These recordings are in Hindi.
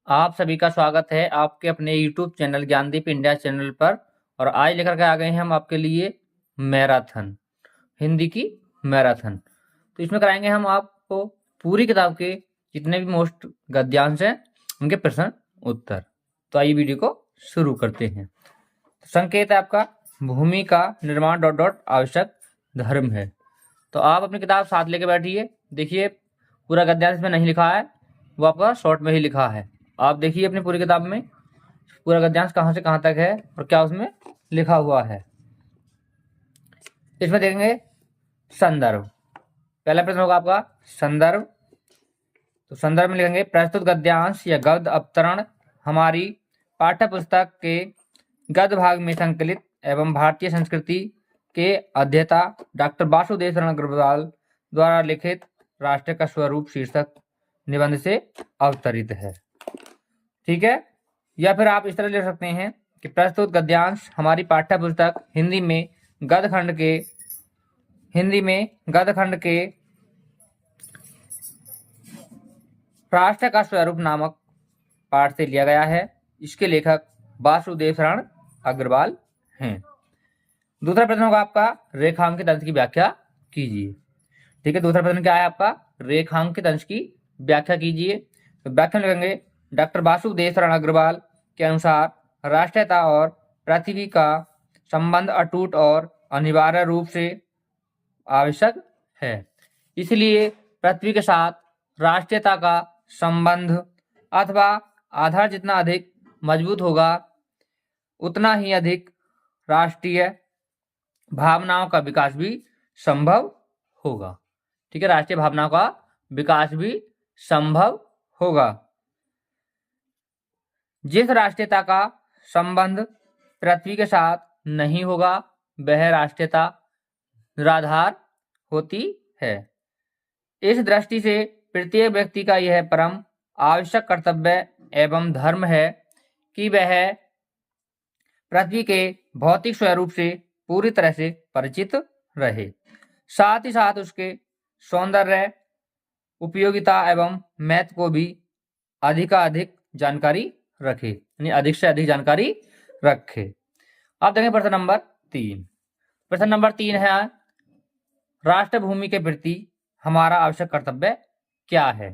आप सभी का स्वागत है आपके अपने YouTube channel Gyandeep India channel पर। और आज लेकर के आ गए हैं हम आपके लिए मैराथन, हिंदी की मैराथन। तो इसमें कराएंगे हम आपको पूरी किताब के जितने भी मोस्ट गद्यांश हैं उनके प्रश्न उत्तर। तो आइए वीडियो को शुरू करते हैं। संकेत है आपका भूमि का निर्माण डॉट डॉट आवश्यक धर्म है। तो आप अपनी किताब साथ लेके बैठिए। देखिए पूरा गद्यांश में नहीं लिखा है, वो आपका शॉर्ट में ही लिखा है। आप देखिए अपनी पूरी किताब में पूरा गद्यांश कहाँ से कहाँ तक है और क्या उसमें लिखा हुआ है। इसमें देखेंगे संदर्भ। पहला प्रश्न होगा आपका संदर्भ। तो संदर्भ में लिखेंगे प्रस्तुत गद्यांश या गद्य अवतरण हमारी पाठ्य पुस्तक के गद्य भाग में संकलित एवं भारतीय संस्कृति के अध्येता डॉक्टर वासुदेव शरण अग्रवाल द्वारा लिखित राष्ट्र का स्वरूप शीर्षक निबंध से अवतरित है। ठीक है। या फिर आप इस तरह ले सकते हैं कि प्रस्तुत गद्यांश हमारी पाठ्य पुस्तक हिंदी में गद्यखंड के राष्ट्र का स्वरूप नामक पाठ से लिया गया है। इसके लेखक वासुदेव शरण अग्रवाल हैं। दूसरा प्रश्न होगा आपका रेखांकित अंश की व्याख्या कीजिए। ठीक है, दूसरा प्रश्न क्या है आपका रेखांकित अंश की व्याख्या कीजिए। तो व्याख्या लिखेंगे डॉक्टर वासुदेव शरण अग्रवाल के अनुसार राष्ट्रीयता और पृथ्वी का संबंध अटूट और अनिवार्य रूप से आवश्यक है। इसलिए पृथ्वी के साथ राष्ट्रीयता का संबंध अथवा आधार जितना अधिक मजबूत होगा उतना ही अधिक राष्ट्रीय भावनाओं का विकास भी संभव होगा। ठीक है, राष्ट्रीय भावनाओं का विकास भी संभव होगा। जिस राष्ट्रीयता का संबंध पृथ्वी के साथ नहीं होगा वह राष्ट्रीयता निराधार होती है। इस दृष्टि से प्रत्येक व्यक्ति का यह परम आवश्यक कर्तव्य एवं धर्म है कि वह पृथ्वी के भौतिक स्वरूप से पूरी तरह से परिचित रहे, साथ ही साथ उसके सौंदर्य, उपयोगिता एवं महत्व को भी अधिकाधिक जानकारी रखे, यानी अधिक से अधिक जानकारी रखे। अब देखें प्रश्न नंबर 3। प्रश्न नंबर 3 है राष्ट्र भूमि के प्रति हमारा आवश्यक कर्तव्य क्या है।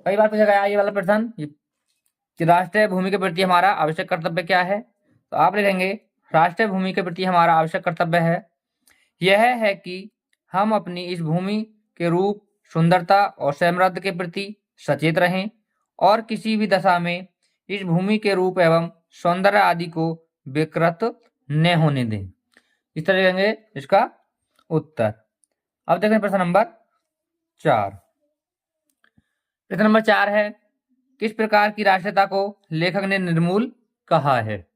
कई बार पूछा गया ये वाला प्रश्न कि राष्ट्रीय भूमि के प्रति हमारा आवश्यक कर्तव्य क्या है। तो आप लिखेंगे राष्ट्रीय भूमि के प्रति हमारा आवश्यक कर्तव्य है यह है कि हम अपनी इस भूमि के रूप, सुंदरता और समृद्धि के प्रति सचेत रहें और किसी भी दशा में इस भूमि के रूप एवं सौंदर्य आदि को विकृत न होने दें। इस तरह लिखेंगे इसका उत्तर। अब देखें प्रश्न नंबर 4। प्रश्न नंबर 4 है किस प्रकार की राष्ट्रीयता को लेखक ने निर्मूल कहा है।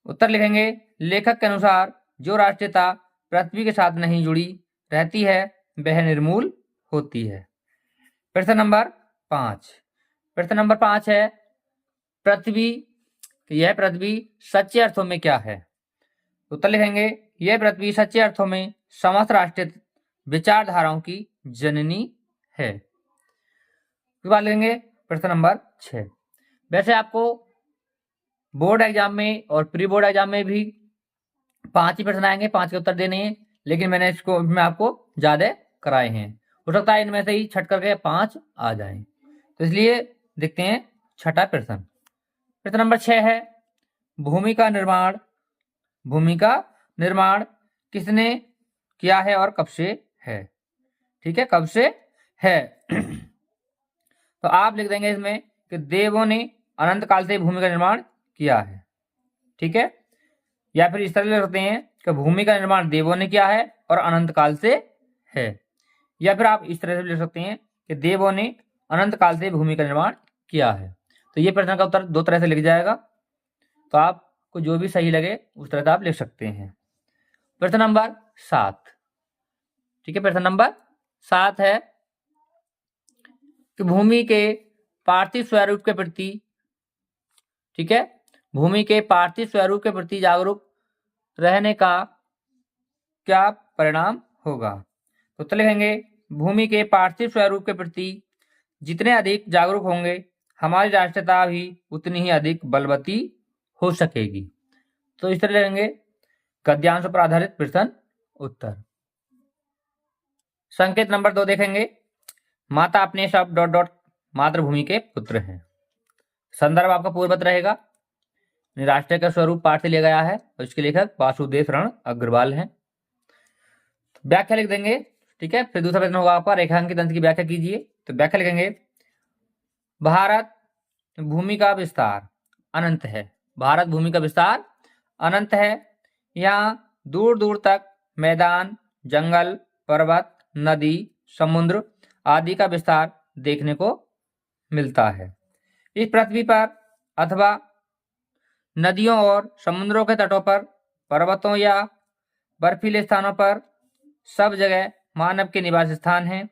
उत्तर लिखेंगे लेखक के अनुसार जो राष्ट्रीयता पृथ्वी के साथ नहीं जुड़ी रहती है वह निर्मूल होती है। प्रश्न नंबर 5। प्रश्न नंबर 5 है यह पृथ्वी सच्चे अर्थों में क्या है। उत्तर लिखेंगे यह पृथ्वी सच्चे अर्थों में समस्त राष्ट्रीय विचारधाराओं की जननी है। बात लेंगे प्रश्न नंबर 6। वैसे आपको बोर्ड एग्जाम में और प्री बोर्ड एग्जाम में भी 5 ही प्रश्न आएंगे, 5 के उत्तर देने हैं, लेकिन मैंने इसको में आपको ज्यादा कराए हैं। हो सकता है इनमें से ही छट करके 5 आ जाएं, तो इसलिए देखते हैं छठा प्रश्न। प्रश्न नंबर 6 है भूमि का निर्माण किसने किया है और कब से है। ठीक है, कब से है। तो आप लिख देंगे इसमें कि देवों ने अनंत काल से भूमि का निर्माण किया है। ठीक है, या फिर इस तरह लिख सकते हैं कि भूमि का निर्माण देवों ने किया है और अनंत काल से है। या फिर आप इस तरह से लिख सकते हैं कि देवों ने अनंत काल से भूमि का निर्माण किया है। तो ये प्रश्न का उत्तर 2 तरह से लिख जाएगा, तो आपको जो भी सही लगे उस तरह से आप लिख सकते हैं। प्रश्न नंबर 7। ठीक है, प्रश्न नंबर 7 है कि भूमि के पार्थिव स्वरूप के प्रति, ठीक है, भूमि के पार्थिव स्वरूप के प्रति जागरूक रहने का क्या परिणाम होगा। तो लिखेंगे भूमि के पार्थिव स्वरूप के प्रति जितने अधिक जागरूक होंगे हमारी राष्ट्रीयता भी उतनी ही अधिक बलवती हो सकेगी। तो इस तरह लेंगे गद्यांश पर आधारित प्रश्न उत्तर। संकेत नंबर 2 देखेंगे, माता अपने शब्द डॉट डॉट मातृभूमि के पुत्र हैं। संदर्भ आपका पूर्ववत रहेगा, राष्ट्रीय का स्वरूप पाठ से लिया गया है और इसके लेखक वासुदेव शरण अग्रवाल हैं। व्याख्या लिख देंगे, ठीक है। फिर दूसरा प्रश्न होगा आपका, रेखांकित अंश की व्याख्या कीजिए। तो व्याख्या लिखेंगे, भारत भूमि का विस्तार अनंत है। भारत भूमि का विस्तार अनंत है। यहाँ दूर दूर तक मैदान, जंगल, पर्वत, नदी, समुद्र आदि का विस्तार देखने को मिलता है। इस पृथ्वी पर अथवा नदियों और समुद्रों के तटों पर, पर्वतों या बर्फीले स्थानों पर सब जगह मानव के निवास स्थान हैं।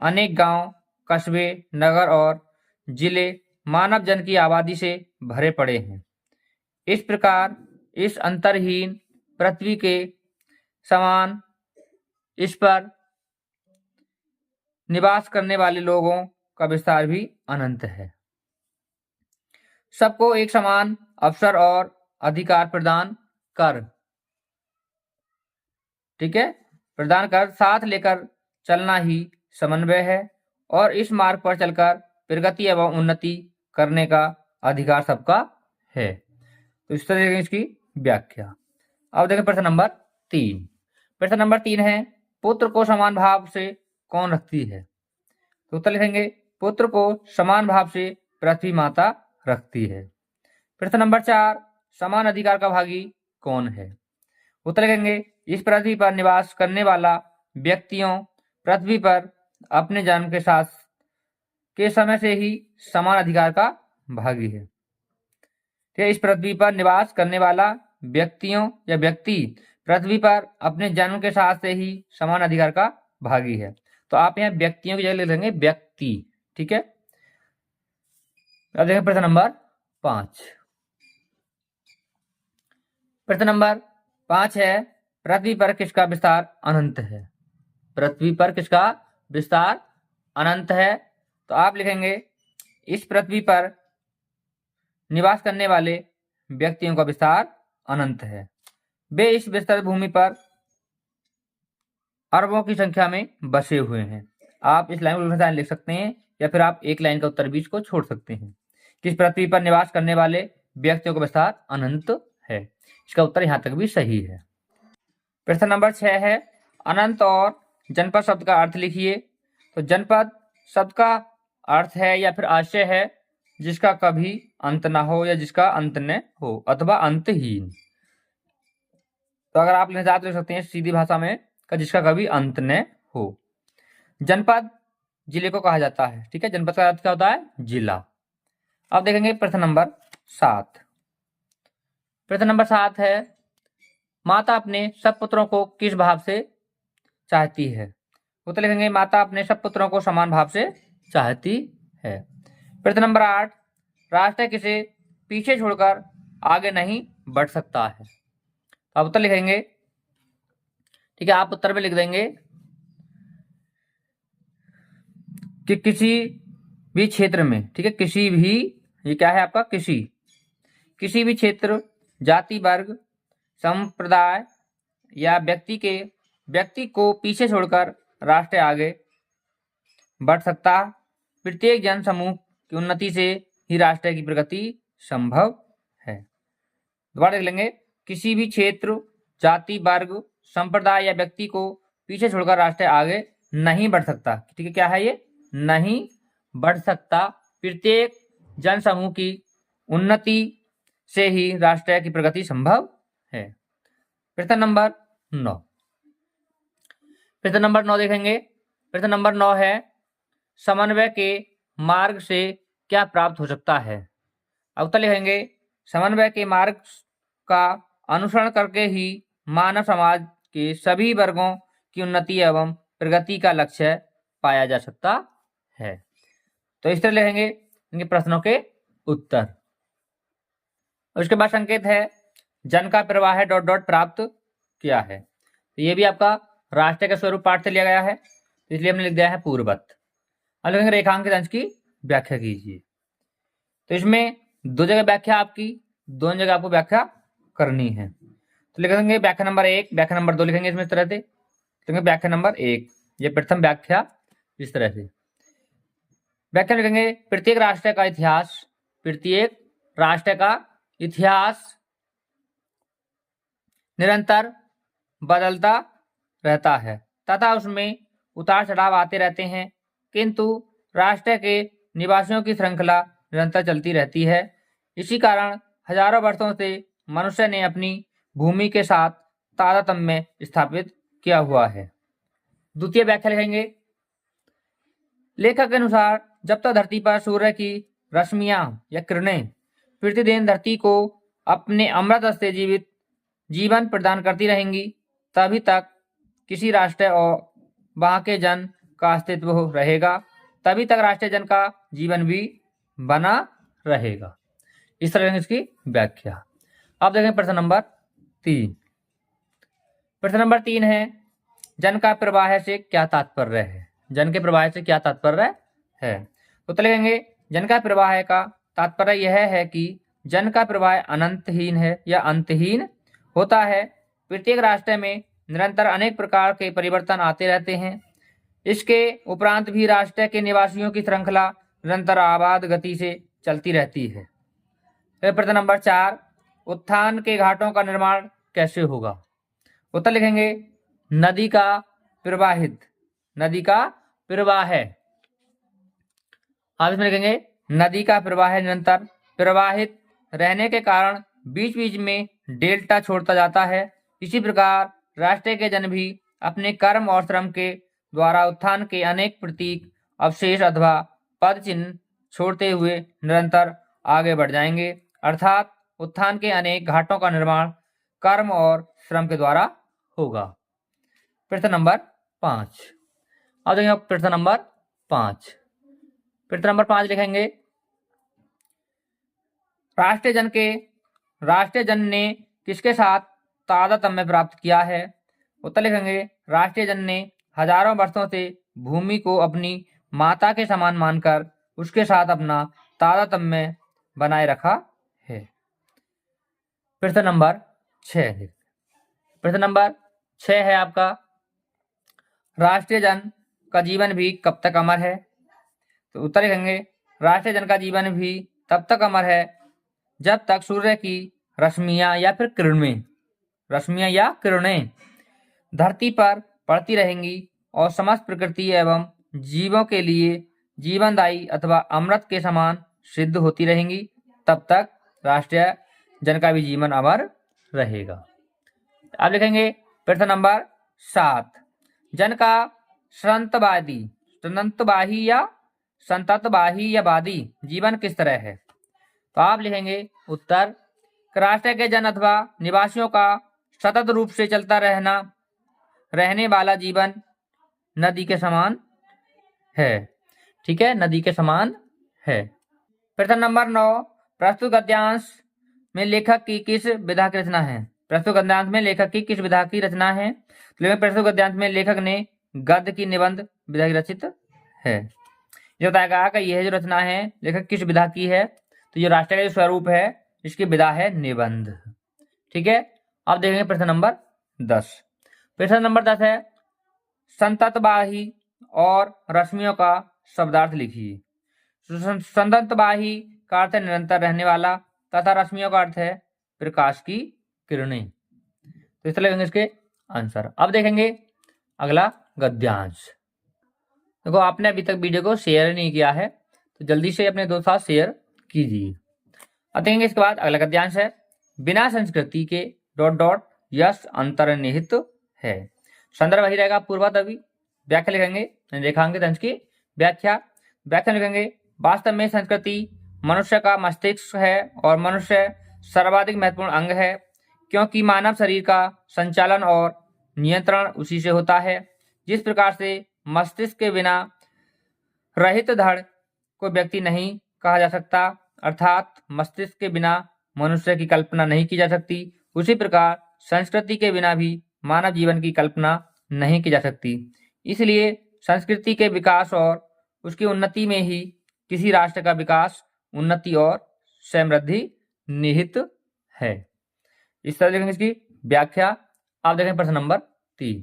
अनेक गांव, कस्बे, नगर और जिले मानव जन की आबादी से भरे पड़े हैं। इस प्रकार इस अंतरहीन पृथ्वी के समान इस पर निवास करने वाले लोगों का विस्तार भी अनंत है। सबको एक समान अवसर और अधिकार प्रदान कर, ठीक है, प्रदान कर साथ लेकर चलना ही समन्वय है और इस मार्ग पर चलकर प्रगति एवं उन्नति करने का अधिकार सबका है। तो इस तरह इसकी व्याख्या। अब देखें प्रश्न नंबर 3। प्रश्न नंबर 3 है, पुत्र को समान भाव से कौन रखती है? तो उत्तर लिखेंगे, पुत्र को समान भाव से पृथ्वी माता रखती है। प्रश्न नंबर 4, समान अधिकार का भागी कौन है? उत्तर लिखेंगे, इस पृथ्वी पर निवास करने वाला व्यक्तियों पृथ्वी पर अपने जन्म के साथ के समय से ही समान अधिकार का भागी है। ठीक है, इस पृथ्वी पर निवास करने वाला व्यक्तियों या व्यक्ति पृथ्वी पर अपने जन्म के साथ से ही समान अधिकार का भागी है। तो आप यहाँ व्यक्तियों की जगह लिख लेंगे व्यक्ति, ठीक है। अब देखें प्रश्न नंबर 5। प्रश्न नंबर 5 है, पृथ्वी पर किसका विस्तार अनंत है? पृथ्वी पर किसका विस्तार अनंत है? तो आप लिखेंगे, इस पृथ्वी पर निवास करने वाले व्यक्तियों का विस्तार अनंत है। वे इस विस्तृत भूमि पर अरबों की संख्या में बसे हुए हैं। आप इस लाइन को लिख सकते हैं या फिर आप एक लाइन का उत्तर बीच को छोड़ सकते हैं। किस पृथ्वी पर निवास करने वाले व्यक्तियों का विस्तार अनंत है। इसका उत्तर यहां तक भी सही है। प्रश्न नंबर 6 है, अनंत और जनपद शब्द का अर्थ लिखिए। तो जनपद शब्द का अर्थ है या फिर आशय है जिसका कभी अंत ना हो या जिसका अंत न हो अथवा अंतहीन। तो अगर आप लिख सकते हैं सीधी भाषा में का जिसका कभी अंत न हो। जनपद जिले को कहा जाता है, ठीक है। जनपद का अर्थ क्या होता है? जिला। अब देखेंगे प्रश्न नंबर 7। प्रश्न नंबर 7 है, माता अपने सब पुत्रों को किस भाव से चाहती है? उत्तर लिखेंगे, माता अपने सब पुत्रों को समान भाव से चाहती है। प्रश्न नंबर 8, राष्ट्र किसे पीछे छोड़कर आगे नहीं बढ़ सकता है? अब उत्तर लिखेंगे, ठीक है, आप उत्तर में लिख देंगे कि किसी भी क्षेत्र में, ठीक है, किसी भी, ये क्या है आपका, किसी भी क्षेत्र, जाति, वर्ग, संप्रदाय या व्यक्ति को पीछे छोड़कर राष्ट्र आगे बढ़ सकता। प्रत्येक जन समूह की उन्नति से ही राष्ट्र की प्रगति संभव है। दोबारा देख लेंगे, किसी भी क्षेत्र, जाति, वर्ग, संप्रदाय या व्यक्ति को पीछे छोड़कर राष्ट्र आगे नहीं बढ़ सकता। ठीक है, क्या है ये? नहीं बढ़ सकता। प्रत्येक जन समूह की उन्नति से ही राष्ट्र की प्रगति संभव है। प्रश्न नंबर 9। प्रश्न नंबर 9 देखेंगे। प्रश्न नंबर 9 है, समन्वय के मार्ग से क्या प्राप्त हो सकता है? अब उत्तर लिखेंगे, समन्वय के मार्ग का अनुसरण करके ही मानव समाज के सभी वर्गों की उन्नति एवं प्रगति का लक्ष्य पाया जा सकता है। तो इस तरह लिखेंगे इनके प्रश्नों के उत्तर। उसके बाद संकेत है, जन का प्रवाह है डॉट डॉट प्राप्त किया है। तो ये भी आपका राष्ट्र के स्वरूप पाठ से लिया गया है, तो इसलिए हमने लिख दिया है पूर्ववत। अब लिखेंगे रेखांकित अंश की व्याख्या कीजिए। तो इसमें दो जगह व्याख्या आपकी, दोनों जगह आपको व्याख्या करनी है। तो लिखेंगे व्याख्या नंबर 1, व्याख्या नंबर 2 लिखेंगे इसमें इस तरह से। लिखेंगे व्याख्या नंबर 1, ये प्रथम व्याख्या इस तरह से। व्याख्या लिखेंगे प्रत्येक राष्ट्र का इतिहास, प्रत्येक राष्ट्र का इतिहास निरंतर बदलता रहता है तथा उसमें उतार चढ़ाव आते रहते हैं, किंतु राष्ट्र के निवासियों की श्रृंखला निरंतर चलती रहती है। इसी कारण हजारों वर्षों से मनुष्य ने अपनी भूमि के साथ तारतम्य स्थापित किया हुआ है। द्वितीय व्याख्या लिखेंगे, लेखक के अनुसार जब तक धरती पर सूर्य की रश्मियां या किरणें प्रतिदिन धरती को अपने अमृत से जीवित जीवन प्रदान करती रहेंगी, तभी तक किसी राष्ट्र और वहां के जन का अस्तित्व रहेगा, तभी तक राष्ट्रीय जन का जीवन भी बना रहेगा। इस तरह इसकी व्याख्या। अब देखें प्रश्न नंबर 3। प्रश्न नंबर 3 है, जन का प्रवाह से क्या तात्पर्य है? जन के प्रवाह से क्या तात्पर्य है? तो लिखेंगे जन का प्रवाह का तात्पर्य यह है कि जन का प्रवाह अनंतहीन है या अंतहीन होता है। प्रत्येक राष्ट्र में निरंतर अनेक प्रकार के परिवर्तन आते रहते हैं। इसके उपरांत भी राष्ट्र के निवासियों की श्रृंखला निरंतर आबाद गति से चलती रहती है। प्रश्न नंबर 4, उत्थान के घाटों का निर्माण कैसे होगा? उत्तर लिखेंगे नदी का प्रवाहित, नदी का प्रवाह है। आप इसमें लिखेंगे नदी का प्रवाह निरंतर प्रवाहित रहने के कारण बीच बीच में डेल्टा छोड़ता जाता है। इसी प्रकार राष्ट्र के जन भी अपने कर्म और श्रम के द्वारा उत्थान के अनेक प्रतीक, अवशेष अथवा पद चिन्ह छोड़ते हुए निरंतर आगे बढ़ जाएंगे। अर्थात उत्थान के अनेक घाटों का निर्माण कर्म और श्रम के द्वारा होगा। प्रश्न नंबर 5। अब देखेंगे प्रश्न नंबर 5। प्रश्न नंबर 5 लिखेंगे, राष्ट्रीय जन ने किसके साथ तादात्म्य प्राप्त किया है? उत्तर लिखेंगे राष्ट्रीय जन ने हजारों वर्षों से भूमि को अपनी माता के समान मानकर उसके साथ अपना तादात्म्य बनाए रखा है। प्रश्न नंबर 6। प्रश्न नंबर 6 है आपका, राष्ट्रीय जन का जीवन भी कब तक अमर है? तो उत्तर लिखेंगे राष्ट्रीय जन का जीवन भी तब तक अमर है जब तक सूर्य की रश्मियां या फिर किरणें, रश्मियां या किरणें धरती पर पड़ती रहेंगी और समस्त प्रकृति एवं जीवों के लिए जीवनदायी अथवा अमृत के समान सिद्ध होती रहेंगी, तब तक राष्ट्रीय जन का भी जीवन अमर रहेगा। अब लिखेंगे प्रश्न नंबर 7, जन का संततवाही या वादी जीवन किस तरह है? तो आप लिखेंगे उत्तर, राष्ट्र के जन अथवा निवासियों का सतत रूप से चलता रहने वाला जीवन नदी के समान है। ठीक है, नदी के समान है। प्रश्न नंबर 9, प्रस्तुत गद्यांश में लेखक की किस विधा की रचना है? प्रस्तुत गद्यांश में लेखक की किस विधा की रचना है? तो प्रस्तुत गद्यांश में लेखक ने गद्य की निबंध विधा की रचित है। ये बताएगा कि यह जो रचना है लेखक किस विधा की है, तो ये राष्ट्र का जो स्वरूप है इसकी विधा है निबंध। ठीक है, अब देखेंगे प्रश्न नंबर 10। प्रश्न नंबर 10 है, संततवाही और रश्मियों का शब्दार्थ लिखिए। संततवाही का अर्थ है निरंतर रहने वाला तथा रश्मियों का अर्थ है प्रकाश की किरणें। तो इस तरह लिखेंगे इसके आंसर। अब देखेंगे अगला गद्यांश। देखो आपने अभी तक वीडियो को शेयर नहीं किया है तो जल्दी से अपने दोस्तों साथ शेयर कीजिए। अब देखेंगे इसके बाद अगला गद्यांश है, बिना संस्कृति के ... यश अंतर्निहित है। संदर्भ वही रहेगा पूर्वतवी। व्याख्या लिखेंगे रेखांकित अंश की व्याख्या। व्याख्या लिखेंगे वास्तव में संस्कृति मनुष्य का मस्तिष्क है और मनुष्य सर्वाधिक महत्वपूर्ण अंग है, क्योंकि मानव शरीर का संचालन और नियंत्रण उसी से होता है। जिस प्रकार से मस्तिष्क के बिना रहित धड़ को व्यक्ति नहीं कहा जा सकता, अर्थात मस्तिष्क के बिना मनुष्य की कल्पना नहीं की जा सकती, उसी प्रकार संस्कृति के बिना भी मानव जीवन की कल्पना नहीं की जा सकती। इसलिए संस्कृति के विकास और उसकी उन्नति में ही किसी राष्ट्र का विकास उन्नति और समृद्धि निहित है। इस तरह देखेंगे इसकी व्याख्या। आप देखें प्रश्न नंबर 3।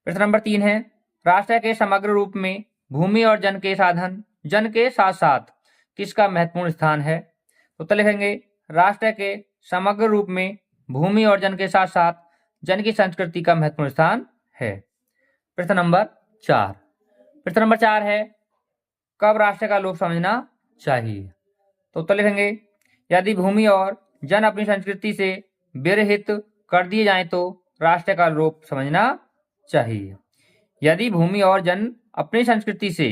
प्रश्न नंबर 3 है, राष्ट्र के समग्र रूप में भूमि और जन के साधन जन के साथ साथ किसका महत्वपूर्ण स्थान है? उत्तर लिखेंगे, राष्ट्र के समग्र रूप में भूमि और जन के साथ साथ जन की संस्कृति का महत्वपूर्ण स्थान है। प्रश्न नंबर 4। प्रश्न नंबर 4 है, कब राष्ट्र का लोप समझना चाहिए? तो उत्तर लिखेंगे, यदि भूमि और जन अपनी संस्कृति से विरहित कर दिए जाएं तो राष्ट्र का लोप समझना चाहिए। यदि भूमि और जन अपनी संस्कृति से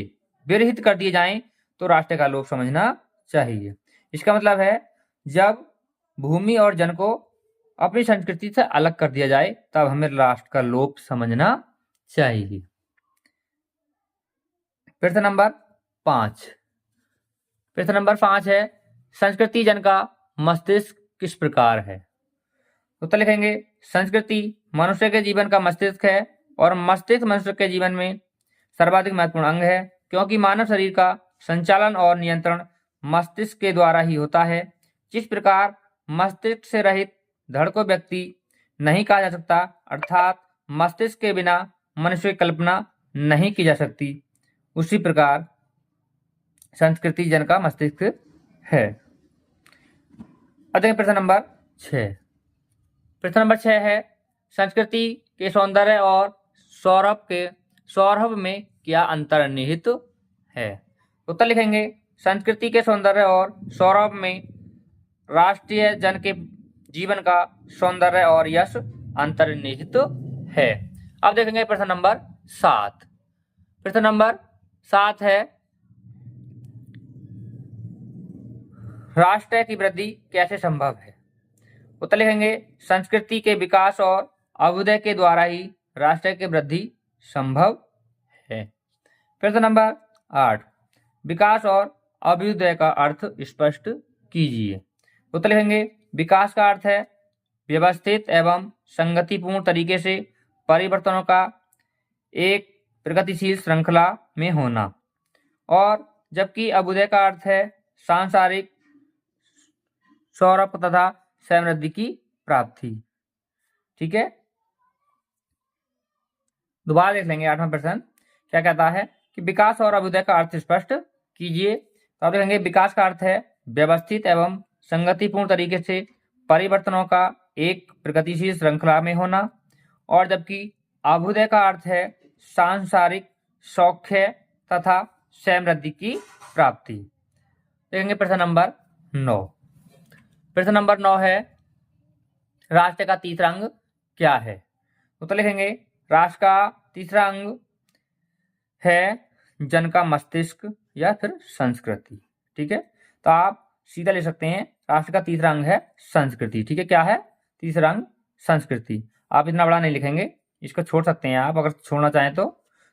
विरहित कर दिए जाएं तो राष्ट्र का लोप समझना चाहिए। इसका मतलब है जब भूमि और जन को अपनी संस्कृति से अलग कर दिया जाए तब हमें राष्ट्र का लोप समझना चाहिए। प्रश्न नंबर 5। प्रश्न नंबर 5 है, संस्कृति जन का मस्तिष्क किस प्रकार है? उत्तर लिखेंगे, संस्कृति मनुष्य के जीवन का मस्तिष्क है और मस्तिष्क मनुष्य के जीवन में सर्वाधिक महत्वपूर्ण अंग है, क्योंकि मानव शरीर का संचालन और नियंत्रण मस्तिष्क के द्वारा ही होता है। जिस प्रकार मस्तिष्क से रहित धड़ को व्यक्ति नहीं कहा जा सकता, अर्थात मस्तिष्क के बिना मनुष्य की कल्पना नहीं की जा सकती, उसी प्रकार संस्कृति जन का मस्तिष्क है। अगला प्रश्न नंबर 6। प्रश्न नंबर 6 है, संस्कृति के सौंदर्य और सौरभ में क्या अंतर्निहित है? उत्तर लिखेंगे, संस्कृति के सौंदर्य और सौरभ में राष्ट्रीय जन के जीवन का सौंदर्य और यश अंतर्निहित है। अब देखेंगे प्रश्न नंबर 7। प्रश्न नंबर 7 है, राष्ट्र की वृद्धि कैसे संभव है? उत्तर लिखेंगे, संस्कृति के विकास और अभ्युदय के द्वारा ही राष्ट्र की वृद्धि संभव है। प्रश्न नंबर 8, विकास और अभ्युदय का अर्थ स्पष्ट कीजिए। उत्तर लिखेंगे, विकास का अर्थ है व्यवस्थित एवं संगतिपूर्ण तरीके से परिवर्तनों का एक प्रगतिशील श्रृंखला में होना, और जबकि अभ्युदय का अर्थ है सांसारिक सौरभ तथा समृद्धि की प्राप्ति। ठीक है, दोबारा देख लेंगे। 8वां प्रश्न क्या कहता है कि विकास और अभ्युदय का अर्थ स्पष्ट कीजिए। तो आप देखेंगे, विकास का अर्थ है व्यवस्थित एवं संगतिपूर्ण तरीके से परिवर्तनों का एक प्रगतिशील श्रृंखला में होना, और जबकि अभ्युदय का अर्थ है सांसारिक सौख्य तथा समृद्धि की प्राप्ति। देखेंगे प्रश्न नंबर 9। प्रश्न नंबर 9 है, राष्ट्र का तीसरा अंग क्या है? उत्तर लिखेंगे, राष्ट्र का तीसरा अंग है जन का मस्तिष्क या फिर संस्कृति। ठीक है, तो आप सीधा ले सकते हैं, राष्ट्र का तीसरा अंग है संस्कृति। ठीक है, क्या है तीसरा अंग? संस्कृति। आप इतना बड़ा नहीं लिखेंगे, इसको छोड़ सकते हैं आप, अगर छोड़ना चाहें तो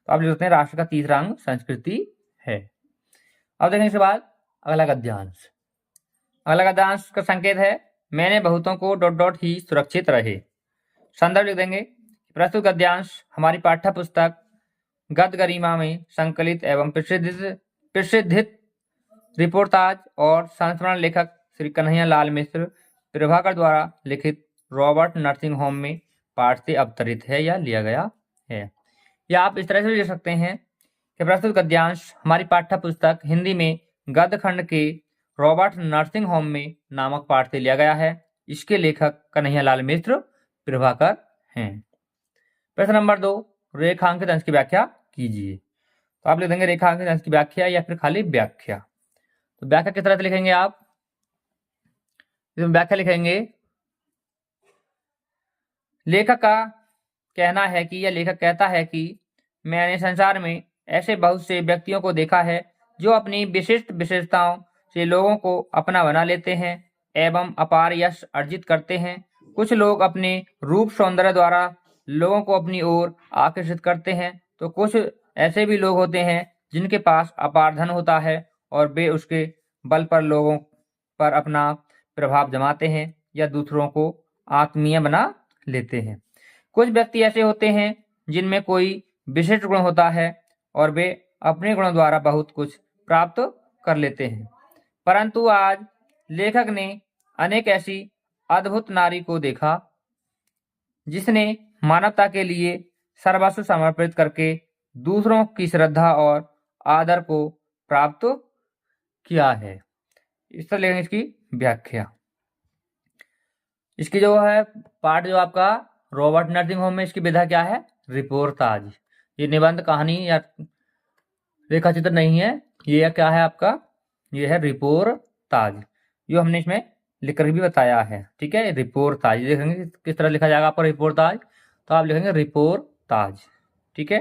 आप लिख सकते हैं राष्ट्र का तीसरा अंग संस्कृति है। अब देखेंगे इसके बाद अगला गद्यांश। अगला गद्यांश का संकेत है, मैंने बहुतों को ... ही सुरक्षित रहे। संदर्भ लिख देंगे, प्रस्तुत गद्यांश हमारी पाठ्य पुस्तक गद्य गरिमा में संकलित एवं प्रसिद्धित रिपोर्टाज और संस्मरण लेखक श्री कन्हैया लाल मिश्र प्रभाकर द्वारा लिखित रॉबर्ट नर्सिंग होम में पाठ से अवतरित है या लिया गया है। या आप इस तरह से लिख सकते हैं कि प्रस्तुत गद्यांश हमारी पाठ्य पुस्तक हिंदी में गद्य खंड के रॉबर्ट नर्सिंग होम में नामक पाठ से लिया गया है। इसके लेखक कन्हैया लाल मिश्र प्रभाकर हैं। प्रश्न नंबर 2, रेखांकित अंश की व्याख्या कीजिए। तो आप लिख देंगे रेखांकित अंश की व्याख्या या फिर खाली व्याख्या। तो व्याख्या किस तरह से लिखेंगे आप? इसमें व्याख्या लिखेंगे, लेखक का कहना है कि, या लेखक कहता है कि मैंने संसार में ऐसे बहुत से व्यक्तियों को देखा है जो अपनी विशिष्ट विशेषताओं से लोगों को अपना बना लेते हैं एवं अपार यश अर्जित करते हैं। कुछ लोग अपने रूप सौंदर्य द्वारा लोगों को अपनी ओर आकर्षित करते हैं, तो कुछ ऐसे भी लोग होते हैं जिनके पास अपार धन होता है और वे उसके बल पर लोगों पर अपना प्रभाव जमाते हैं या दूसरों को आत्मीय बना लेते हैं। कुछ व्यक्ति ऐसे होते हैं जिनमें कोई विशिष्ट गुण होता है और वे अपने गुणों द्वारा बहुत कुछ प्राप्त कर लेते हैं। परंतु आज लेखक ने अनेक ऐसी अद्भुत नारी को देखा जिसने मानवता के लिए सर्वस्व समर्पित करके दूसरों की श्रद्धा और आदर को प्राप्त किया है। इस तरह लेंगे इसकी व्याख्या। इसकी जो है पार्ट जो आपका रॉबर्ट नर्सिंगहोम में, इसकी विधा क्या है? रिपोर्टाज। ये निबंध, कहानी या रेखा चित्र नहीं है, ये क्या है आपका? ये है रिपोर्टाज, जो हमने इसमें लिख कर भी बताया है। ठीक है, रिपोर्टाज देखेंगे किस तरह लिखा जाएगा आपका रिपोर्टाज, तो आप लिखेंगे रिपोर्टाज। ठीक है,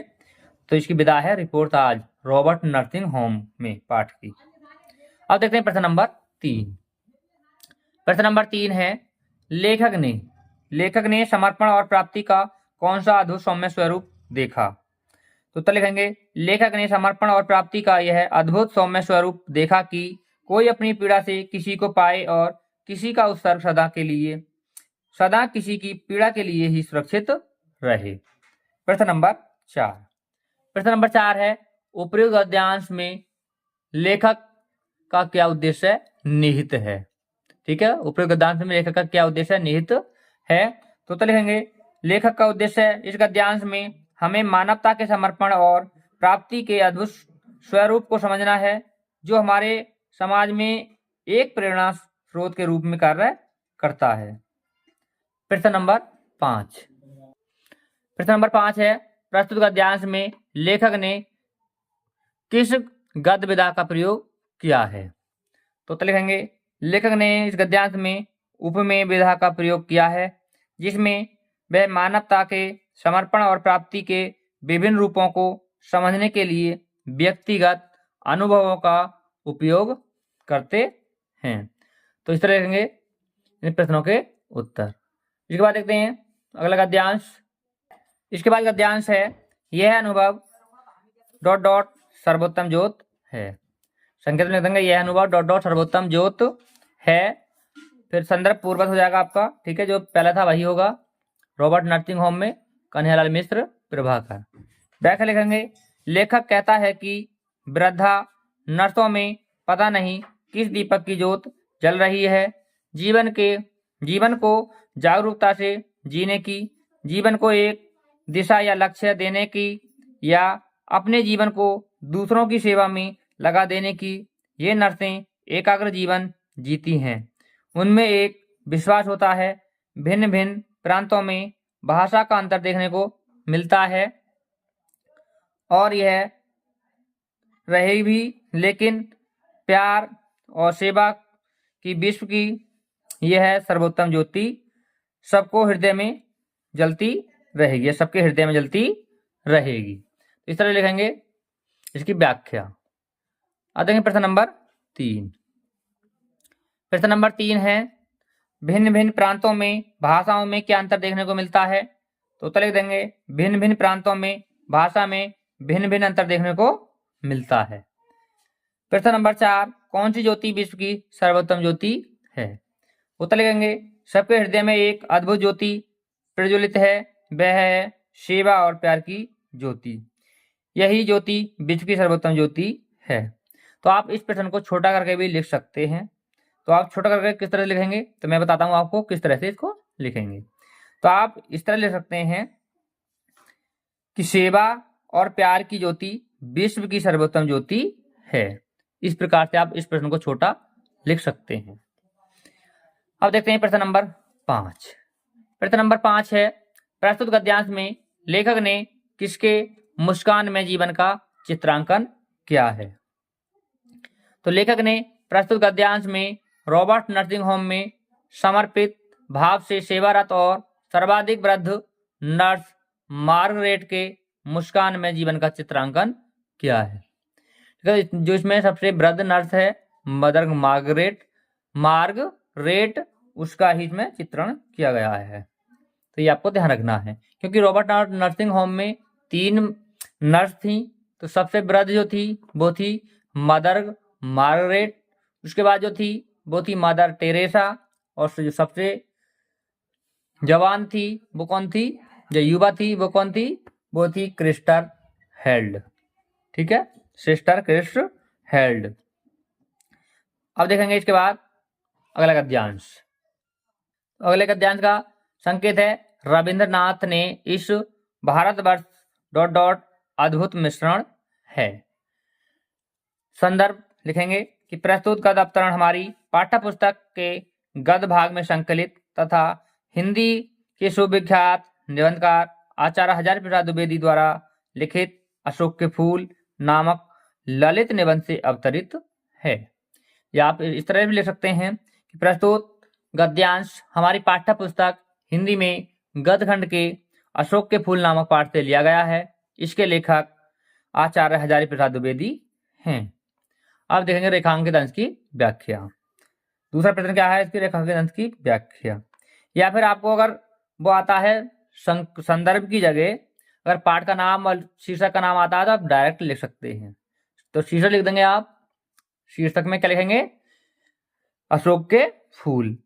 तो इसकी विधा है रिपोर्टाज रॉबर्ट नर्सिंगहोम में पाठ की। अब देखते हैं प्रश्न नंबर 3। प्रश्न नंबर 3 है, लेखक ने समर्पण और प्राप्ति का कौन सा अद्भुत सौम्य स्वरूप देखा? तो उत्तर लिखेंगे, लेखक ने समर्पण और प्राप्ति का यह अद्भुत सौम्य स्वरूप देखा कि कोई अपनी पीड़ा से किसी को पाए और किसी का उत्सर्ग सदा किसी की पीड़ा के लिए ही सुरक्षित रहे। प्रश्न नंबर 4। प्रश्न नंबर 4 है, उपयुक्त गद्यांश में लेखक का क्या उद्देश्य निहित है? ठीक है, उपयुक्त गद्यांश में लेखक का क्या उद्देश्य निहित है? तो उत्तर लिखेंगे, लेखक का उद्देश्य इस गद्यांश में हमें मानवता के समर्पण और प्राप्ति के अद्भुत स्वरूप को समझना है, जो हमारे समाज में एक प्रेरणा स्रोत के रूप में कार्य करता है। प्रश्न नंबर 5। प्रश्न नंबर 5 है, प्रस्तुत गद्यांश में लेखक ने किस गद्य विधा का प्रयोग किया है? तो उत्तर लिखेंगे, लेखक ने इस गद्यांश में उपमेय विधा का प्रयोग किया है, जिसमें वह मानवता के समर्पण और प्राप्ति के विभिन्न रूपों को समझने के लिए व्यक्तिगत अनुभवों का उपयोग करते हैं। तो इस तरह लिखेंगे इन प्रश्नों के उत्तर। इसके बाद देखते हैं अगला गद्यांश। इसके बाद गद्यांश है, यह अनुभव ... सर्वोत्तम ज्योत है। संकेत में लिख देंगे, यह अनुभव ... सर्वोत्तम ज्योत है। फिर संदर्भ पूर्वक हो जाएगा आपका। ठीक है, जो पहला था वही होगा, रॉबर्ट नर्सिंगहोम में कन्हैयालाल मिश्र प्रभाकर। व्याख्या लिखेंगे, लेखक कहता है कि वृद्धा नर्सों में पता नहीं किस दीपक की ज्योत जल रही है। जीवन को जागरूकता से जीने की, जीवन को एक दिशा या लक्ष्य देने की, या अपने जीवन को दूसरों की सेवा में लगा देने की ये नर्सें एकाग्र जीवन जीती हैं। उनमें एक विश्वास होता है। भिन्न भिन्न प्रांतों में भाषा का अंतर देखने को मिलता है और यह रहे भी, लेकिन प्यार और सेवा की विश्व की यह सर्वोत्तम ज्योति सबको हृदय में जलती रहेगी, सबके हृदय में जलती रहेगी। इस तरह लिखेंगे इसकी व्याख्या। अब देखेंगे प्रश्न नंबर 3। प्रश्न नंबर 3 है, भिन्न भिन्न प्रांतों में भाषाओं में क्या अंतर देखने को मिलता है? तो उत्तर लिख देंगे, भिन्न भिन्न प्रांतों में भाषा में भिन्न भिन्न अंतर देखने को मिलता है। प्रश्न नंबर 4, कौन सी ज्योति विश्व की सर्वोत्तम ज्योति है? उत्तर लिखेंगे, सबके हृदय में एक अद्भुत ज्योति प्रज्वलित है, वह है सेवा और प्यार की ज्योति। यही ज्योति विश्व की सर्वोत्तम ज्योति है। तो आप इस प्रश्न को छोटा करके भी लिख सकते हैं। तो आप छोटा करके किस तरह लिखेंगे, तो मैं बताता हूं आपको किस तरह से इसको लिखेंगे। तो आप इस तरह लिख सकते हैं कि सेवा और प्यार की ज्योति विश्व की सर्वोत्तम ज्योति है। इस प्रकार से आप इस प्रश्न को छोटा लिख सकते हैं। अब देखते हैं प्रश्न नंबर 5। प्रश्न नंबर 5 है, प्रस्तुत गद्यांश में लेखक ने किसके मुस्कान में जीवन का चित्रांकन किया है? तो लेखक ने प्रस्तुत गद्यांश में रॉबर्ट नर्सिंगहोम में समर्पित भाव से सेवारत और सर्वाधिक वृद्ध नर्स मार्गरेट के मुस्कान में जीवन का चित्रांकन किया है। जो इसमें सबसे वृद्ध नर्स है मदर मार्गरेट, उसका ही इसमें चित्रण किया गया है। तो ये आपको ध्यान रखना है, क्योंकि रॉबर्ट नर्सिंगहोम में 3 नर्स थी। तो सबसे वृद्ध जो थी वो थी मदर मार्गरेट, उसके बाद जो थी वो थी मदर टेरेसा, और जो सबसे जवान थी वो कौन थी, जो युवा थी वो कौन थी, वो थी क्रिस्टर हेल्ड। ठीक है, सिस्टर क्रिस्ट हेल्ड। अब देखेंगे इसके बाद अगला गद्यांश। अगले गद्यांश का संकेत है रविंद्रनाथ ने इस भारतवर्ष डॉट डॉट अद्भुत मिश्रण है। संदर्भ लिखेंगे कि प्रस्तुत गद्य अवतरण हमारी पाठ्य पुस्तक के गद्य भाग में संकलित तथा हिंदी के सुविख्यात निबंधकार आचार्य हजारी प्रसाद द्विवेदी द्वारा लिखित अशोक के फूल नामक ललित निबंध से अवतरित है। या आप इस तरह भी लिख सकते हैं कि प्रस्तुत गद्यांश हमारी पाठ्य पुस्तक हिंदी में गद्य खंड के अशोक के फूल नामक पाठ से लिया गया है। इसके लेखक आचार्य हजारी प्रसाद द्विवेदी हैं। अब देखेंगे रेखांकित अंश की व्याख्या। दूसरा प्रश्न क्या है इसकी रेखांकित अंश की व्याख्या। या फिर आपको अगर वो आता है संदर्भ की जगह अगर पाठ का नाम और शीर्षक का नाम आता है तो आप डायरेक्ट लिख सकते हैं। तो शीर्षक लिख देंगे आप। शीर्षक में क्या लिखेंगे? अशोक के फूल।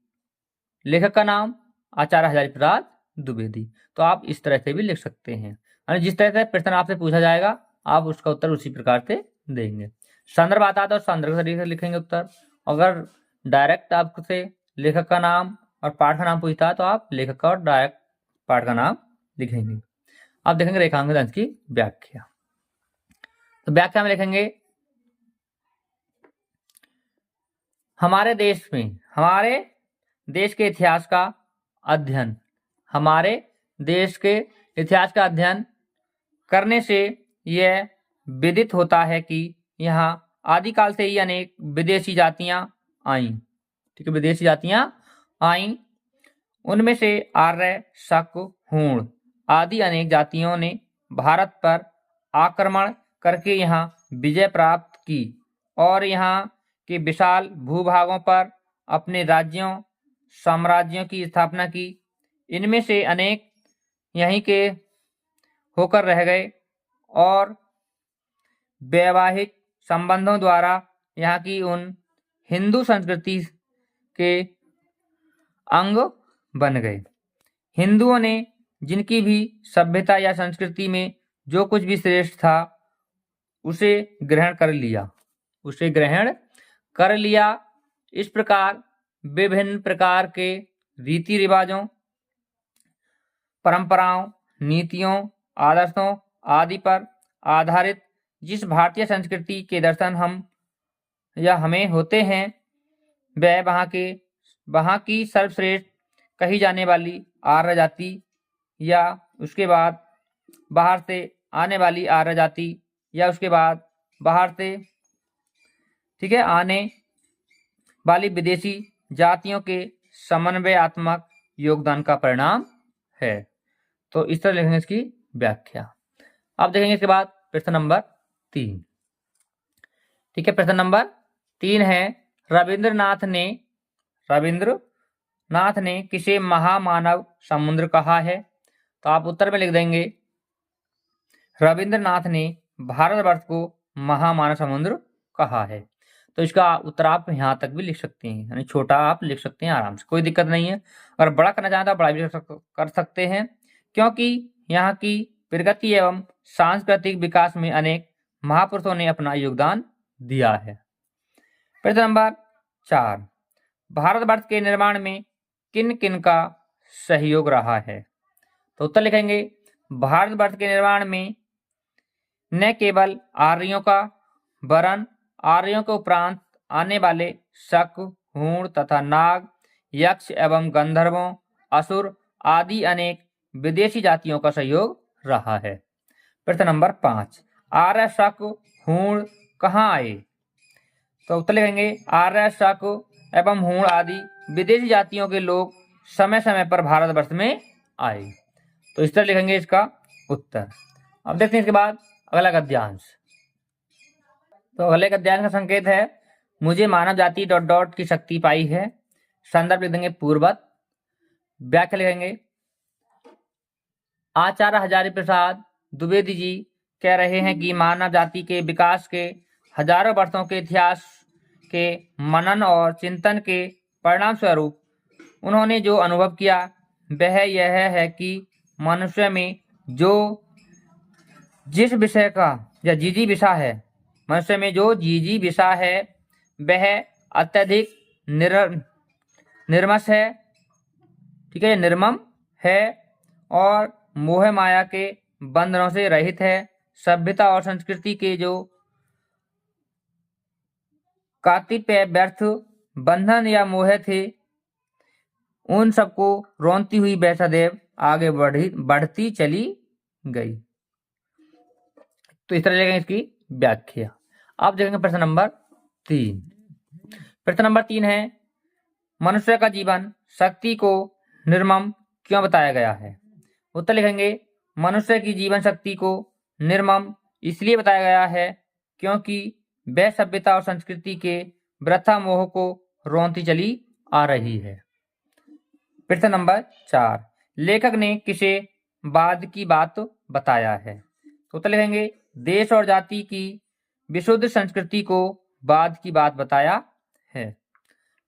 लेखक का नाम आचार्य हजारी प्रसाद द्विवेदी। तो आप इस तरह से भी लिख सकते हैं, यानी जिस तरह से प्रश्न आपसे पूछा जाएगा आप उसका उत्तर उसी प्रकार से देंगे। संदर्भ आता है तो संदर्भ के तरीके से लिखेंगे उत्तर। अगर डायरेक्ट आपसे लेखक का नाम और पाठ का नाम पूछता है तो आप लेखक का और डायरेक्ट पाठ का नाम लिखेंगे। अब देखेंगे रेखांकित अंश की व्याख्या। तो व्याख्या में लिखेंगे हमारे देश के इतिहास का अध्ययन, हमारे देश के इतिहास का अध्ययन करने से यह विदित होता है कि यहाँ आदिकाल से ही अनेक विदेशी जातियां आईं। ठीक है, विदेशी जातियां आईं। उनमें से आर्य, शक, हूण आदि अनेक जातियों ने भारत पर आक्रमण करके यहाँ विजय प्राप्त की और यहाँ के विशाल भूभागों पर अपने राज्यों साम्राज्यों की स्थापना की। इनमें से अनेक यहीं के होकर रह गए और वैवाहिक संबंधों द्वारा यहाँ की उन हिंदू संस्कृति के अंग बन गए। हिंदुओं ने जिनकी भी सभ्यता या संस्कृति में जो कुछ भी श्रेष्ठ था उसे ग्रहण कर लिया। इस प्रकार विभिन्न प्रकार के रीति रिवाजों, परंपराओं, नीतियों, आदर्शों आदि पर आधारित जिस भारतीय संस्कृति के दर्शन हमें होते हैं वह वहाँ की सर्वश्रेष्ठ कही जाने वाली आर्य जाति या उसके बाद बाहर से आने वाली आर्य जाति या उसके बाद बाहर से आने वाली विदेशी जातियों के समन्वयात्मक योगदान का परिणाम है। तो इस तरह लिखेंगे इसकी व्याख्या। अब देखेंगे इसके बाद प्रश्न नंबर 3। ठीक है, प्रश्न नंबर 3 है रविंद्रनाथ ने किसे महामानव समुद्र कहा है? तो आप उत्तर में लिख देंगे रविंद्रनाथ ने भारतवर्ष को महामानव समुद्र कहा है। तो इसका उत्तर आप यहाँ तक भी लिख सकते हैं, यानी छोटा आप लिख सकते हैं आराम से, कोई दिक्कत नहीं है। अगर बड़ा करना चाहते हैं बड़ा भी कर सकते हैं, क्योंकि यहाँ की प्रगति एवं सांस्कृतिक विकास में अनेक महापुरुषों ने अपना योगदान दिया है। प्रश्न नंबर 4, भारतवर्ष के निर्माण में किन किन का सहयोग रहा है? तो उत्तर लिखेंगे भारतवर्ष के निर्माण में न केवल आर्यों का वरन आर्यों के उपरांत आने वाले शक, हूण तथा नाग, यक्ष एवं गंधर्वों, असुर आदि अनेक विदेशी जातियों का सहयोग रहा है। प्रश्न नंबर 5, आर्य, शक, हूण कहाँ आए? तो उत्तर लिखेंगे आर्य, शक एवं हूण आदि विदेशी जातियों के लोग समय समय पर भारतवर्ष में आए। तो इस तरह लिखेंगे इसका उत्तर। अब देखते हैं इसके बाद अगला गद्यांश। तो अगले गद्यांश का संकेत है मुझे मानव जाति डॉट डॉट की शक्ति पाई है। संदर्भ लिख देंगे पूर्ववत। व्याख्या लिखेंगे आचार्य हजारी प्रसाद द्विवेदी जी कह रहे हैं कि मानव जाति के विकास के हजारों वर्षों के इतिहास के मनन और चिंतन के परिणाम स्वरूप उन्होंने जो अनुभव किया वह यह है कि मनुष्य में जो जिस विषय का या जीजी विषय है, मनुष्य में जो जीजी विषय है वह अत्यधिक निर्मश है, ठीक है, निर्मम है और मोह माया के बंधनों से रहित है। सभ्यता और संस्कृति के जो कातिप्य व्यर्थ बंधन या मोह थे, उन सबको रोनती हुई वह सदैव आगे बढ़ती चली गई। तो इस तरह लिखेंगे इसकी व्याख्या। अब देखेंगे प्रश्न नंबर 3। प्रश्न नंबर 3 है, मनुष्य का जीवन शक्ति को निर्मम क्यों बताया गया है? उत्तर लिखेंगे, मनुष्य की जीवन शक्ति को निर्मम इसलिए बताया गया है क्योंकि वह सभ्यता और संस्कृति के वृथा मोह को रोनती चली आ रही है। प्रश्न नंबर 4, लेखक ने किसे बाद की बात बताया है? उत्तर लिखेंगे, देश और जाति की विशुद्ध संस्कृति को बाद की बात बताया है।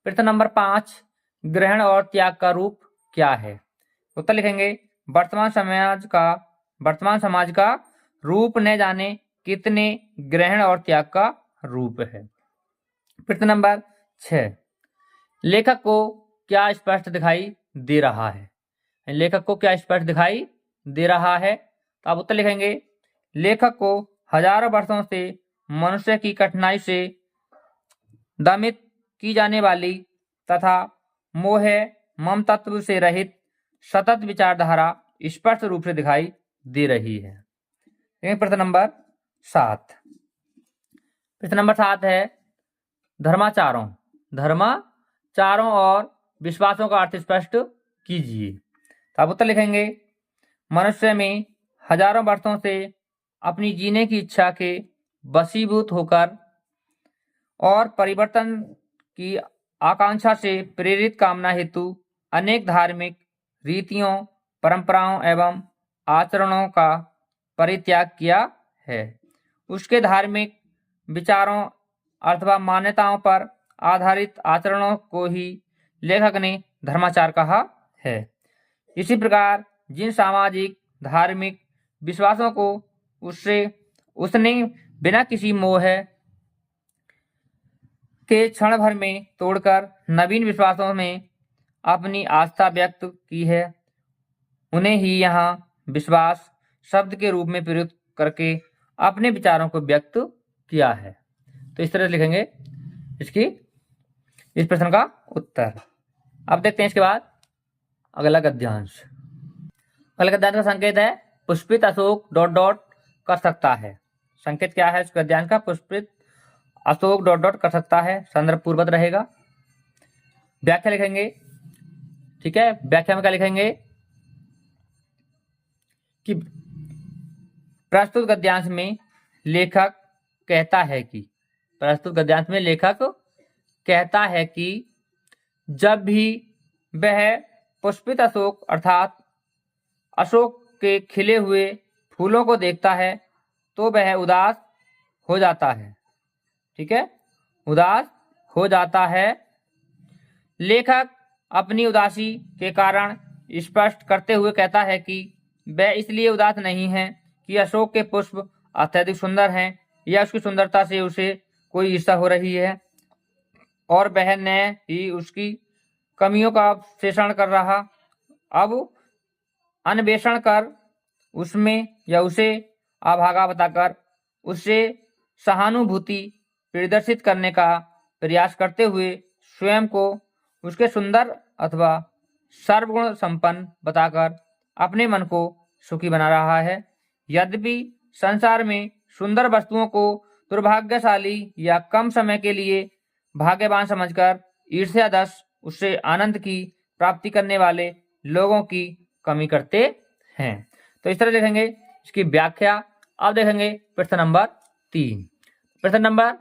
प्रश्न नंबर 5, ग्रहण और त्याग का रूप क्या है? उत्तर लिखेंगे, वर्तमान समाज का रूप न जाने कितने ग्रहण और त्याग का रूप है। प्रश्न नंबर 6, लेखक को क्या स्पष्ट दिखाई दे रहा है? लेखक को क्या स्पष्ट दिखाई दे रहा है? तो आप उत्तर लिखेंगे, लेखक को हजारों वर्षों से मनुष्य की कठिनाई से दमित की जाने वाली तथा मोह मम तत्व से रहित सतत विचारधारा स्पष्ट रूप से दिखाई दे रही है। प्रश्न नंबर 7। प्रश्न नंबर 7 है, धर्माचारों और विश्वासों का अर्थ स्पष्ट कीजिए। तो आप उत्तर लिखेंगे, मनुष्य में हजारों वर्षों से अपनी जीने की इच्छा के वशीभूत होकर और परिवर्तन की आकांक्षा से प्रेरित कामना हेतु अनेक धार्मिक रीतियों, परंपराओं एवं आचरणों का परित्याग किया है। उसके धार्मिक विचारों अथवा मान्यताओं पर आधारित आचरणों को ही लेखक ने धर्माचार कहा है। इसी प्रकार जिन सामाजिक धार्मिक विश्वासों को उसने बिना किसी मोह के क्षण भर में तोड़कर नवीन विश्वासों में अपनी आस्था व्यक्त की है, उन्हें ही यहाँ विश्वास शब्द के रूप में प्रयुक्त करके अपने विचारों को व्यक्त किया है। तो इस तरह से लिखेंगे इस प्रश्न का उत्तर। अब देखते हैं इसके बाद अगला गद्यांश। अगला गद्यांश का संकेत है, पुष्पित अशोक ... कर सकता है। संकेत क्या है इस गद्यांश का? पुष्पित अशोक ... कर सकता है, संदर्भ पूर्वक रहेगा। व्याख्या लिखेंगे, ठीक है, व्याख्या में क्या लिखेंगे कि प्रस्तुत गद्यांश में लेखक कहता है कि जब भी वह पुष्पित अशोक अर्थात अशोक के खिले हुए फूलों को देखता है तो वह उदास हो जाता है। ठीक है, उदास हो जाता है। लेखक अपनी उदासी के कारण स्पष्ट करते हुए कहता है कि वह इसलिए उदास नहीं है कि अशोक के पुष्प अत्यधिक सुंदर हैं या उसकी सुंदरता से उसे कोई ईर्ष्या हो रही है और वह न ही उसकी कमियों का विश्लेषण कर रहा, अब अन्वेषण कर उसमें या उसे अभागा बताकर उससे सहानुभूति प्रदर्शित करने का प्रयास करते हुए स्वयं को उसके सुंदर अथवा सर्वगुण संपन्न बताकर अपने मन को सुखी बना रहा है। यद्यपि संसार में सुंदर वस्तुओं को दुर्भाग्यशाली या कम समय के लिए भाग्यवान समझकर ईर्ष्यादश उससे आनंद की प्राप्ति करने वाले लोगों की कमी करते हैं। तो इस तरह देखेंगे इसकी व्याख्या। अब देखेंगे प्रश्न नंबर 3। प्रश्न नंबर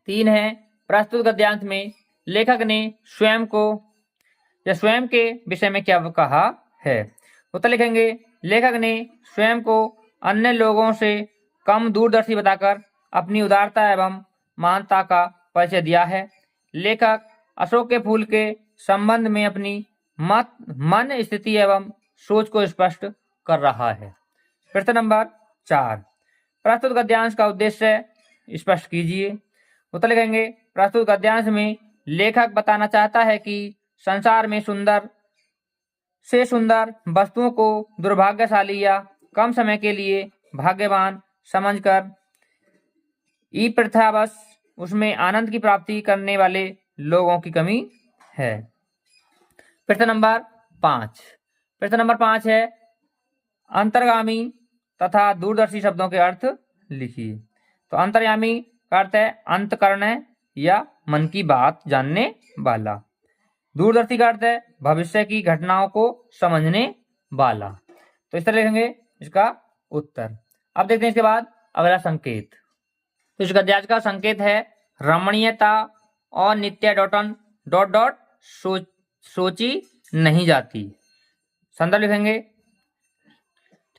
3 है, प्रस्तुत गद्यांश में लेखक ने स्वयं के विषय में क्या कहा है? उत्तर लिखेंगे, लेखक ने स्वयं को अन्य लोगों से कम दूरदर्शी बताकर अपनी उदारता एवं महानता का परिचय दिया है। लेखक अशोक के फूल के संबंध में अपनी मन स्थिति एवं सोच को स्पष्ट कर रहा है। प्रश्न नंबर 4, प्रस्तुत गद्यांश का उद्देश्य स्पष्ट कीजिए। उत्तर लिखेंगे, प्रस्तुत गद्यांश में लेखक बताना चाहता है कि संसार में सुंदर से सुंदर वस्तुओं को दुर्भाग्यशाली या कम समय के लिए भाग्यवान समझकर प्रथावश उसमें आनंद की प्राप्ति करने वाले लोगों की कमी है। प्रश्न नंबर 5। प्रश्न नंबर 5 है अंतर्गामी तथा दूरदर्शी शब्दों के अर्थ लिखिए। तो अंतर्यामी का अर्थ है अंतःकरण या मन की बात जानने वाला। दूरदर्शी का अर्थ है भविष्य की घटनाओं को समझने वाला। तो इस तरह लिखेंगे इसका उत्तर। अब देखते हैं इसके बाद अगला संकेत। तो इस गद्यांश का संकेत है रमणीयता और नित्य डॉटन डॉट डॉट सोची नहीं जाती। संदर्भ लिखेंगे,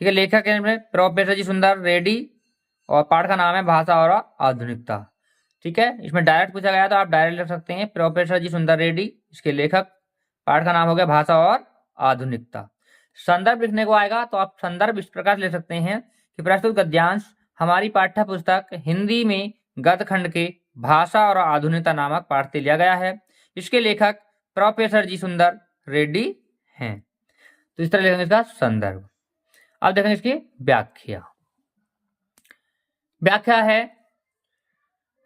ठीक है। लेखक है प्रोफेसर जी सुंदर रेड्डी और पाठ का नाम है भाषा और आधुनिकता, ठीक है। इसमें डायरेक्ट पूछा गया तो आप डायरेक्ट लिख सकते हैं प्रोफेसर जी सुंदर रेड्डी, इसके लेखक, पाठ का नाम हो गया भाषा और आधुनिकता। संदर्भ लिखने को आएगा तो आप संदर्भ इस प्रकार ले सकते हैं कि प्रस्तुत गद्यांश हमारी पाठ्य पुस्तक हिंदी में गद्यखंड के भाषा और आधुनिकता नामक पाठ से लिया गया है। इसके लेखक प्रोफेसर जी सुंदर रेड्डी हैं। तो इस तरह लिखेंगे इसका संदर्भ। अब देखेंगे इसकी व्याख्या। व्याख्या है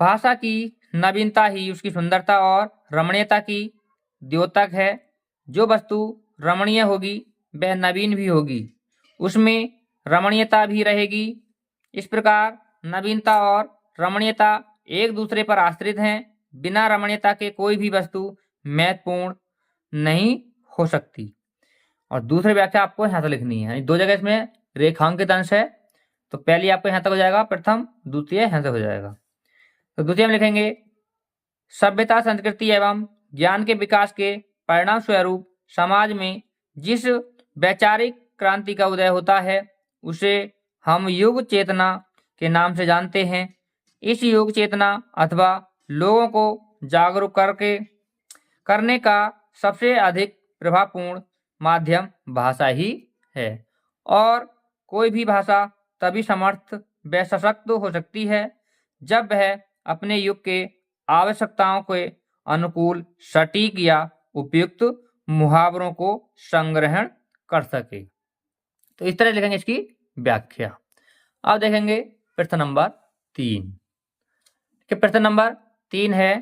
भाषा की नवीनता ही उसकी सुंदरता और रमणीयता की द्योतक है। जो वस्तु रमणीय होगी वह नवीन भी होगी, उसमें रमणीयता भी रहेगी। इस प्रकार नवीनता और रमणीयता एक दूसरे पर आश्रित हैं। बिना रमणीयता के कोई भी वस्तु महत्वपूर्ण नहीं हो सकती। और दूसरी व्याख्या आपको यहाँ से लिखनी है, दो जगह इसमें रेखांकित अंश है, तो पहली आपको यहाँ तक हो जाएगा, प्रथम द्वितीय यहाँ से हो जाएगा। तो द्वितीय में लिखेंगे सभ्यता संस्कृति एवं ज्ञान के विकास के परिणाम स्वरूप समाज में जिस वैचारिक क्रांति का उदय होता है उसे हम युग चेतना के नाम से जानते हैं। इस युग चेतना अथवा लोगों को जागरूक करने का सबसे अधिक प्रभावपूर्ण माध्यम भाषा ही है। और कोई भी भाषा तभी समर्थ व सशक्त हो सकती है जब वह अपने युग के आवश्यकताओं के अनुकूल सटीक या उपयुक्त मुहावरों को संग्रहण कर सके। तो इस तरह लिखेंगे इसकी व्याख्या। अब देखेंगे प्रश्न नंबर 3। प्रश्न नंबर 3 है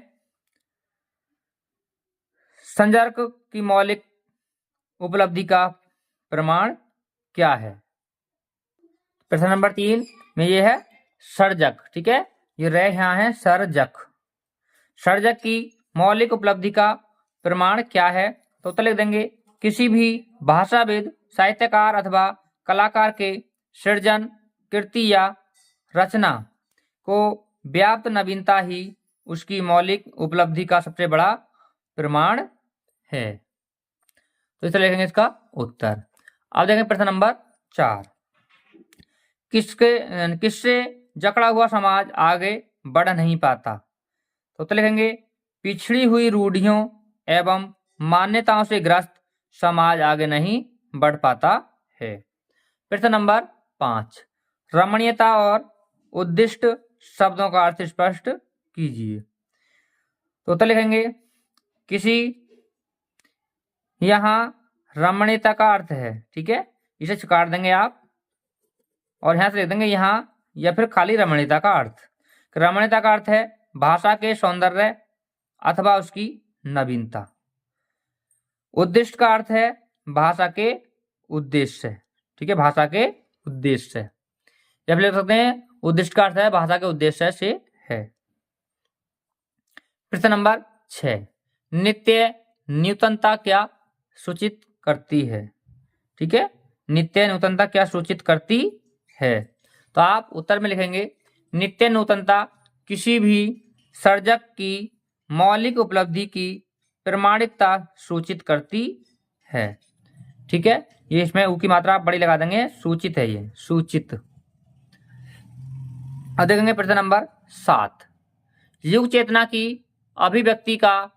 संजर्क की मौलिक उपलब्धि का प्रमाण क्या है। प्रश्न नंबर 3 में ये है सर्जक, ठीक है, ये रह यहाँ है सर्जक। सर्जक की मौलिक उपलब्धि का प्रमाण क्या है, तो उत्तर लिख देंगे किसी भी भाषाविद, साहित्यकार अथवा कलाकार के सृजन, कृति या रचना को व्याप्त नवीनता ही उसकी मौलिक उपलब्धि का सबसे बड़ा प्रमाण है। तो इसे लिखेंगे इसका उत्तर। अब देखेंगे प्रश्न नंबर 4। किससे जकड़ा हुआ समाज आगे बढ़ नहीं पाता। तो उत्तर लिखेंगे पिछड़ी हुई रूढ़ियों एवं मान्यताओं से ग्रस्त समाज आगे नहीं बढ़ पाता है। प्रश्न नंबर 5 रमणीयता और उद्दिष्ट शब्दों का अर्थ स्पष्ट कीजिए। तो उत्तर लिखेंगे किसी, यहाँ रमणीयता का अर्थ है, ठीक है, इसे काट देंगे आप और यहां से लिख देंगे यहाँ, या फिर खाली रमणीयता का अर्थ। रमणीयता का अर्थ है भाषा के सौंदर्य अथवा उसकी नवीनता। उद्दिष्ट का अर्थ है भाषा के उद्देश्य, ठीक है, भाषा के उद्देश्य, या फिर लिख सकते हैं उद्दिष्ट का अर्थ है भाषा के उद्देश्य से है। प्रश्न नंबर 6 नित्य नूतनता क्या सूचित करती है, ठीक है, नित्य नूतनता क्या सूचित करती है। तो आप उत्तर में लिखेंगे नित्य नूतनता किसी भी सर्जक की मौलिक उपलब्धि की प्रमाणिकता सूचित करती है, ठीक है। ये इसमें ऊ की मात्रा आप बड़ी लगा देंगे, सूचित है, ये सूचित। अब देखेंगे प्रश्न नंबर 7 युग चेतना की अभिव्यक्ति का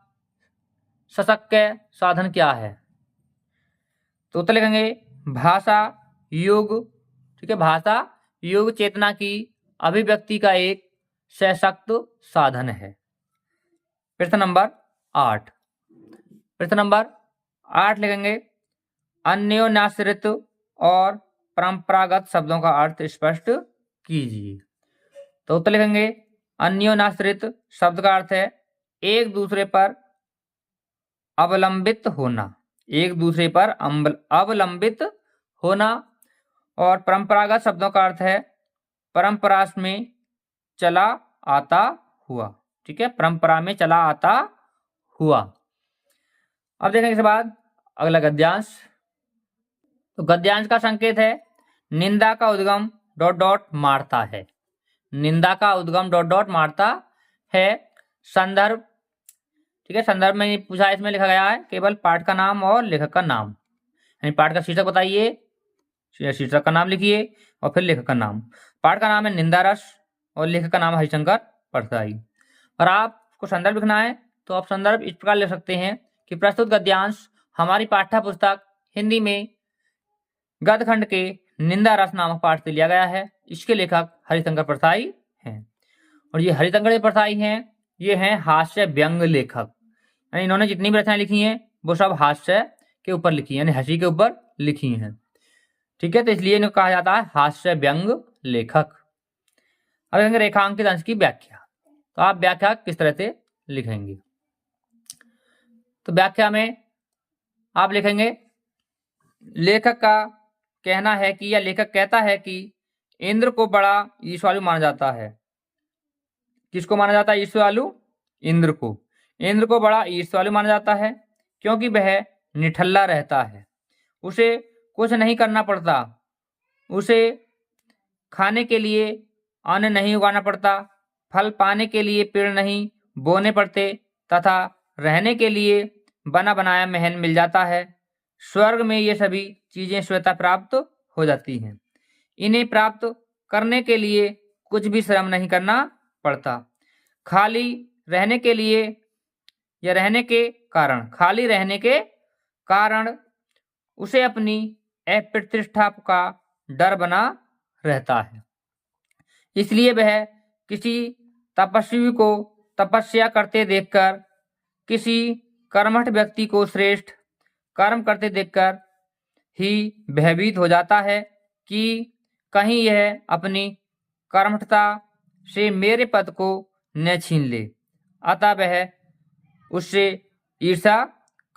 सशक्त साधन क्या है। तो उत्तर लिखेंगे भाषा युग, ठीक है, भाषा युग चेतना की अभिव्यक्ति का एक सशक्त साधन है। प्रश्न नंबर 8। प्रश्न नंबर 8 लिखेंगे, अन्योन्याश्रित और परंपरागत शब्दों का अर्थ स्पष्ट कीजिए। तो उत्तर लिखेंगे, अन्योन्याश्रित शब्द का अर्थ है एक दूसरे पर अवलंबित होना, एक दूसरे पर अवलंबित होना। और परंपरागत शब्दों का अर्थ है परंपरा में चला आता हुआ। ठीक है, परंपरा में चला आता हुआ। अब देखेंगे इसके बाद अगला गद्यांश। तो गद्यांश का संकेत है निंदा का उद्गम ... मारता है। निंदा का उद्गम ... मारता है। संदर्भ, ठीक है, संदर्भ में पूछा, इसमें लिखा गया है केवल पाठ का नाम और लेखक का नाम, यानी पाठ का शीर्षक बताइए, शीर्षक का नाम लिखिए और फिर लेखक का नाम। पाठ का नाम है निंदा रस और लेखक का नाम हरिशंकर परसाई। और आपको संदर्भ लिखना है तो आप संदर्भ इस प्रकार लिख सकते हैं कि प्रस्तुत गद्यांश हमारी पाठ्य पुस्तक हिंदी में गद्यखंड के निंदा रस नामक पाठ से लिया गया है। इसके लेखक हरिशंकर परसाई हैं। और ये हरिशंकर परसाई हैं, ये हैं हास्य व्यंग लेखक, यानी इन्होंने जितनी भी रचनाएं लिखी हैं वो सब हास्य के ऊपर लिखी हैं, यानी हंसी के ऊपर लिखी हैं। ठीक है, तो इसलिए इन्हें कहा जाता है हास्य व्यंग लेखक। अब लिखेंगे रेखांकित अंश की व्याख्या। तो आप व्याख्या किस तरह से लिखेंगे? तो व्याख्या में आप लिखेंगे, लेखक का कहना है कि, या लेखक कहता है कि इंद्र को बड़ा ईर्ष्यालु माना जाता है। किसको माना जाता है ईर्ष्यालु? इंद्र को। इंद्र को बड़ा ईर्ष्यालु माना जाता है क्योंकि वह निठल्ला रहता है, उसे कुछ नहीं करना पड़ता, उसे खाने के लिए अन्न नहीं उगाना पड़ता, फल पाने के लिए पेड़ नहीं बोने पड़ते तथा रहने के लिए बना बनाया महल मिल जाता है। स्वर्ग में ये सभी चीजें स्वतः प्राप्त हो जाती हैं। इन्हें प्राप्त करने के लिए कुछ भी श्रम नहीं करना पड़ता। खाली रहने के लिए या रहने के कारण, खाली रहने के कारण उसे अपनी अप्रतिष्ठा का डर बना रहता है। इसलिए वह किसी तपस्वी को तपस्या करते देखकर, किसी कर्मठ व्यक्ति को श्रेष्ठ कर्म करते देखकर ही भयभीत हो जाता है कि कहीं यह अपनी कर्मठता से मेरे पद को न छीन ले। अतः वह उससे ईर्ष्या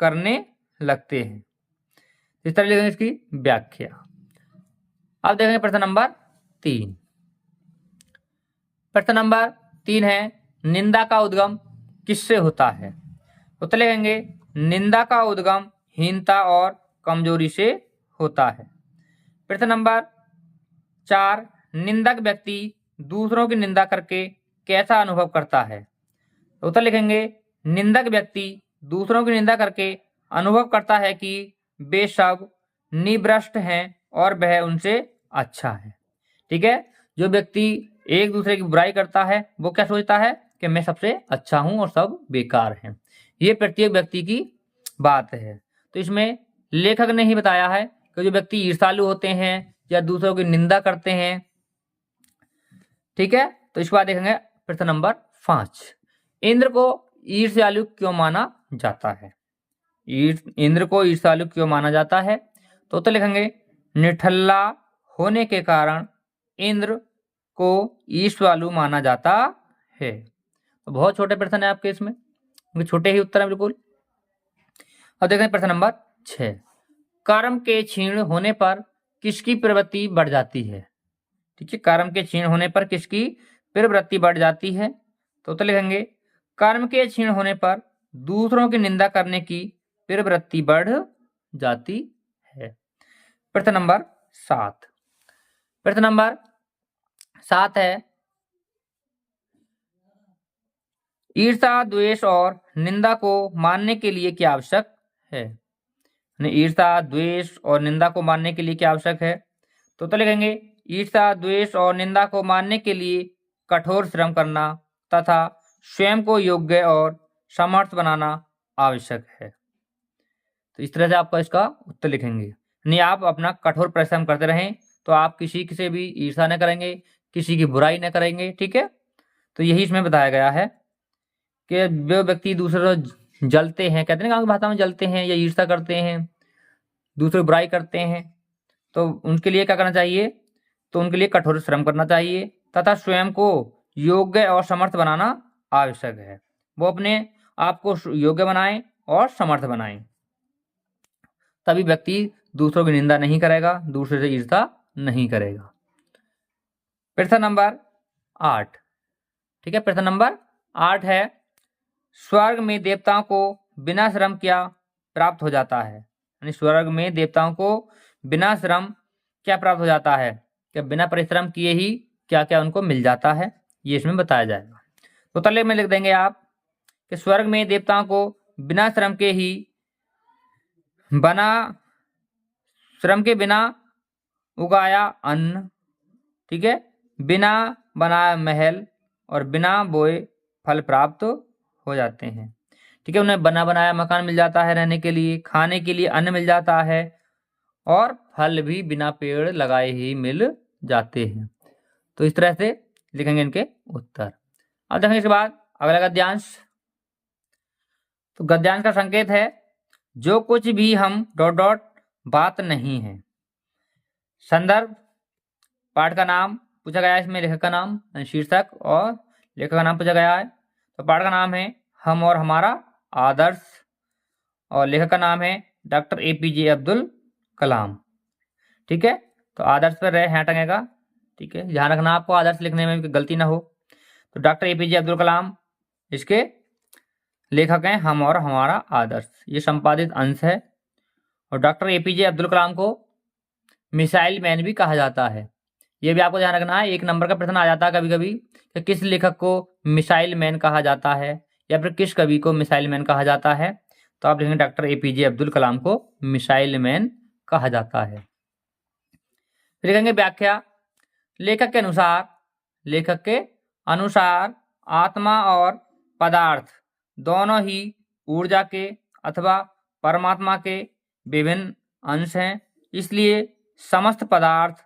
करने लगते हैं। इस तरह लिखेंगे इसकी व्याख्या। अब देखेंगे प्रश्न नंबर 3। प्रश्न नंबर 3 है, निंदा का उद्गम किससे होता है? उत्तर लिखेंगे, निंदा का उद्गम हीनता और कमजोरी से होता है। प्रश्न नंबर 4, निंदक व्यक्ति दूसरों की निंदा करके कैसा अनुभव करता है? उत्तर लिखेंगे, निंदक व्यक्ति दूसरों की निंदा करके अनुभव करता है कि वे सब निभ्रष्ट हैं और वह उनसे अच्छा है। ठीक है, जो व्यक्ति एक दूसरे की बुराई करता है वो क्या सोचता है कि मैं सबसे अच्छा हूं और सब बेकार हैं। ये प्रत्येक व्यक्ति की बात है। तो इसमें लेखक ने ही बताया है कि जो व्यक्ति ईर्ष्यालु होते हैं या दूसरों की निंदा करते हैं। ठीक है, तो इसके बाद देखेंगे प्रश्न नंबर 5, इंद्र को ईर्ष्यालु क्यों माना जाता है? इंद्र को ईर्ष्यालु क्यों माना जाता है? तो उत्तर लिखेंगे, निठल्ला होने के कारण इंद्र को ईर्ष्यालु माना जाता है। तो बहुत छोटे प्रश्न है आपके इसमें, छोटे ही उत्तर है बिल्कुल। अब देखें प्रश्न नंबर 6, कर्म के क्षीण होने पर किसकी प्रवृत्ति बढ़ जाती है? ठीक है, कर्म के क्षीण होने पर किसकी प्रवृत्ति बढ़ जाती है? तो उत्तर लिखेंगे, कर्म के क्षीण होने पर दूसरों की निंदा करने की प्रवृत्ति बढ़ जाती है। प्रश्न नंबर 7, प्रश्न नंबर 7 है, ईर्ष्या द्वेष और निंदा को मानने के लिए क्या आवश्यक है? ईर्ष्या द्वेष और निंदा को मानने के लिए क्या आवश्यक है? तो लिखेंगे, ईर्ष्या द्वेष और निंदा को मानने के लिए कठोर श्रम करना तथा स्वयं को योग्य और समर्थ बनाना आवश्यक है। तो इस तरह से आपका इसका उत्तर लिखेंगे। नहीं, आप अपना कठोर परिश्रम करते रहें तो आप किसी से भी ईर्ष्या न करेंगे, किसी की बुराई न करेंगे। ठीक है, तो यही इसमें बताया गया है कि जो व्यक्ति दूसरे से जलते हैं, कहते हैं ना गाँव की भाषा में जलते हैं या ईर्ष्या करते हैं, दूसरे की बुराई करते हैं, तो उनके लिए क्या करना चाहिए? तो उनके लिए कठोर श्रम करना चाहिए तथा स्वयं को योग्य और समर्थ बनाना आवश्यक है। वो अपने आप को योग्य बनाएं और समर्थ बनाएं, तभी व्यक्ति दूसरों की निंदा नहीं करेगा, दूसरे से ईर्ष्या नहीं करेगा। प्रश्न नंबर 8, ठीक है, प्रश्न नंबर 8 है, स्वर्ग में देवताओं को बिना श्रम क्या प्राप्त हो जाता है? यानी स्वर्ग में देवताओं को बिना श्रम क्या प्राप्त हो जाता है? क्या बिना परिश्रम किए ही क्या क्या उनको मिल जाता है? ये इसमें बताया जाएगा। तो तले में लिख देंगे आप कि स्वर्ग में देवताओं को बिना श्रम के ही श्रम के बिना उगाया अन्न, ठीक है, बिना बनाया महल और बिना बोए फल प्राप्त हो जाते हैं। ठीक है, उन्हें बना बनाया मकान मिल जाता है रहने के लिए, खाने के लिए अन्न मिल जाता है और फल भी बिना पेड़ लगाए ही मिल जाते हैं। तो इस तरह से लिखेंगे इनके उत्तर। अब देखेंगे इसके बाद अगला गद्यांश। तो गद्यांश का संकेत है, जो कुछ भी हम डॉट डॉट बात नहीं है। संदर्भ, पाठ का नाम पूछा गया है, इसमें लेखक का नाम, शीर्षक और लेखक का नाम पूछा गया है। तो पाठ का नाम है हम और हमारा आदर्श और लेखक का नाम है डॉक्टर APJ अब्दुल कलाम। ठीक है, तो आदर्श पर रहे हैं टंगेगा। ठीक है, ध्यान रखना आपको आदर्श लिखने में गलती ना हो। तो डॉक्टर APJ अब्दुल कलाम इसके लेखक हैं, हम और हमारा आदर्श, ये संपादित अंश है। और डॉक्टर APJ अब्दुल कलाम को मिसाइल मैन भी कहा जाता है। ये भी आपको ध्यान रखना है, 1 नंबर का प्रश्न आ जाता है कभी कभी कि किस लेखक को मिसाइल मैन कहा जाता है या फिर किस कवि को मिसाइल मैन कहा जाता है। तो आप देखेंगे डॉक्टर APJ अब्दुल कलाम को मिसाइल मैन कहा जाता है। फिर देखेंगे व्याख्या। लेखक के अनुसार आत्मा और पदार्थ दोनों ही ऊर्जा के अथवा परमात्मा के विभिन्न अंश हैं, इसलिए समस्त पदार्थ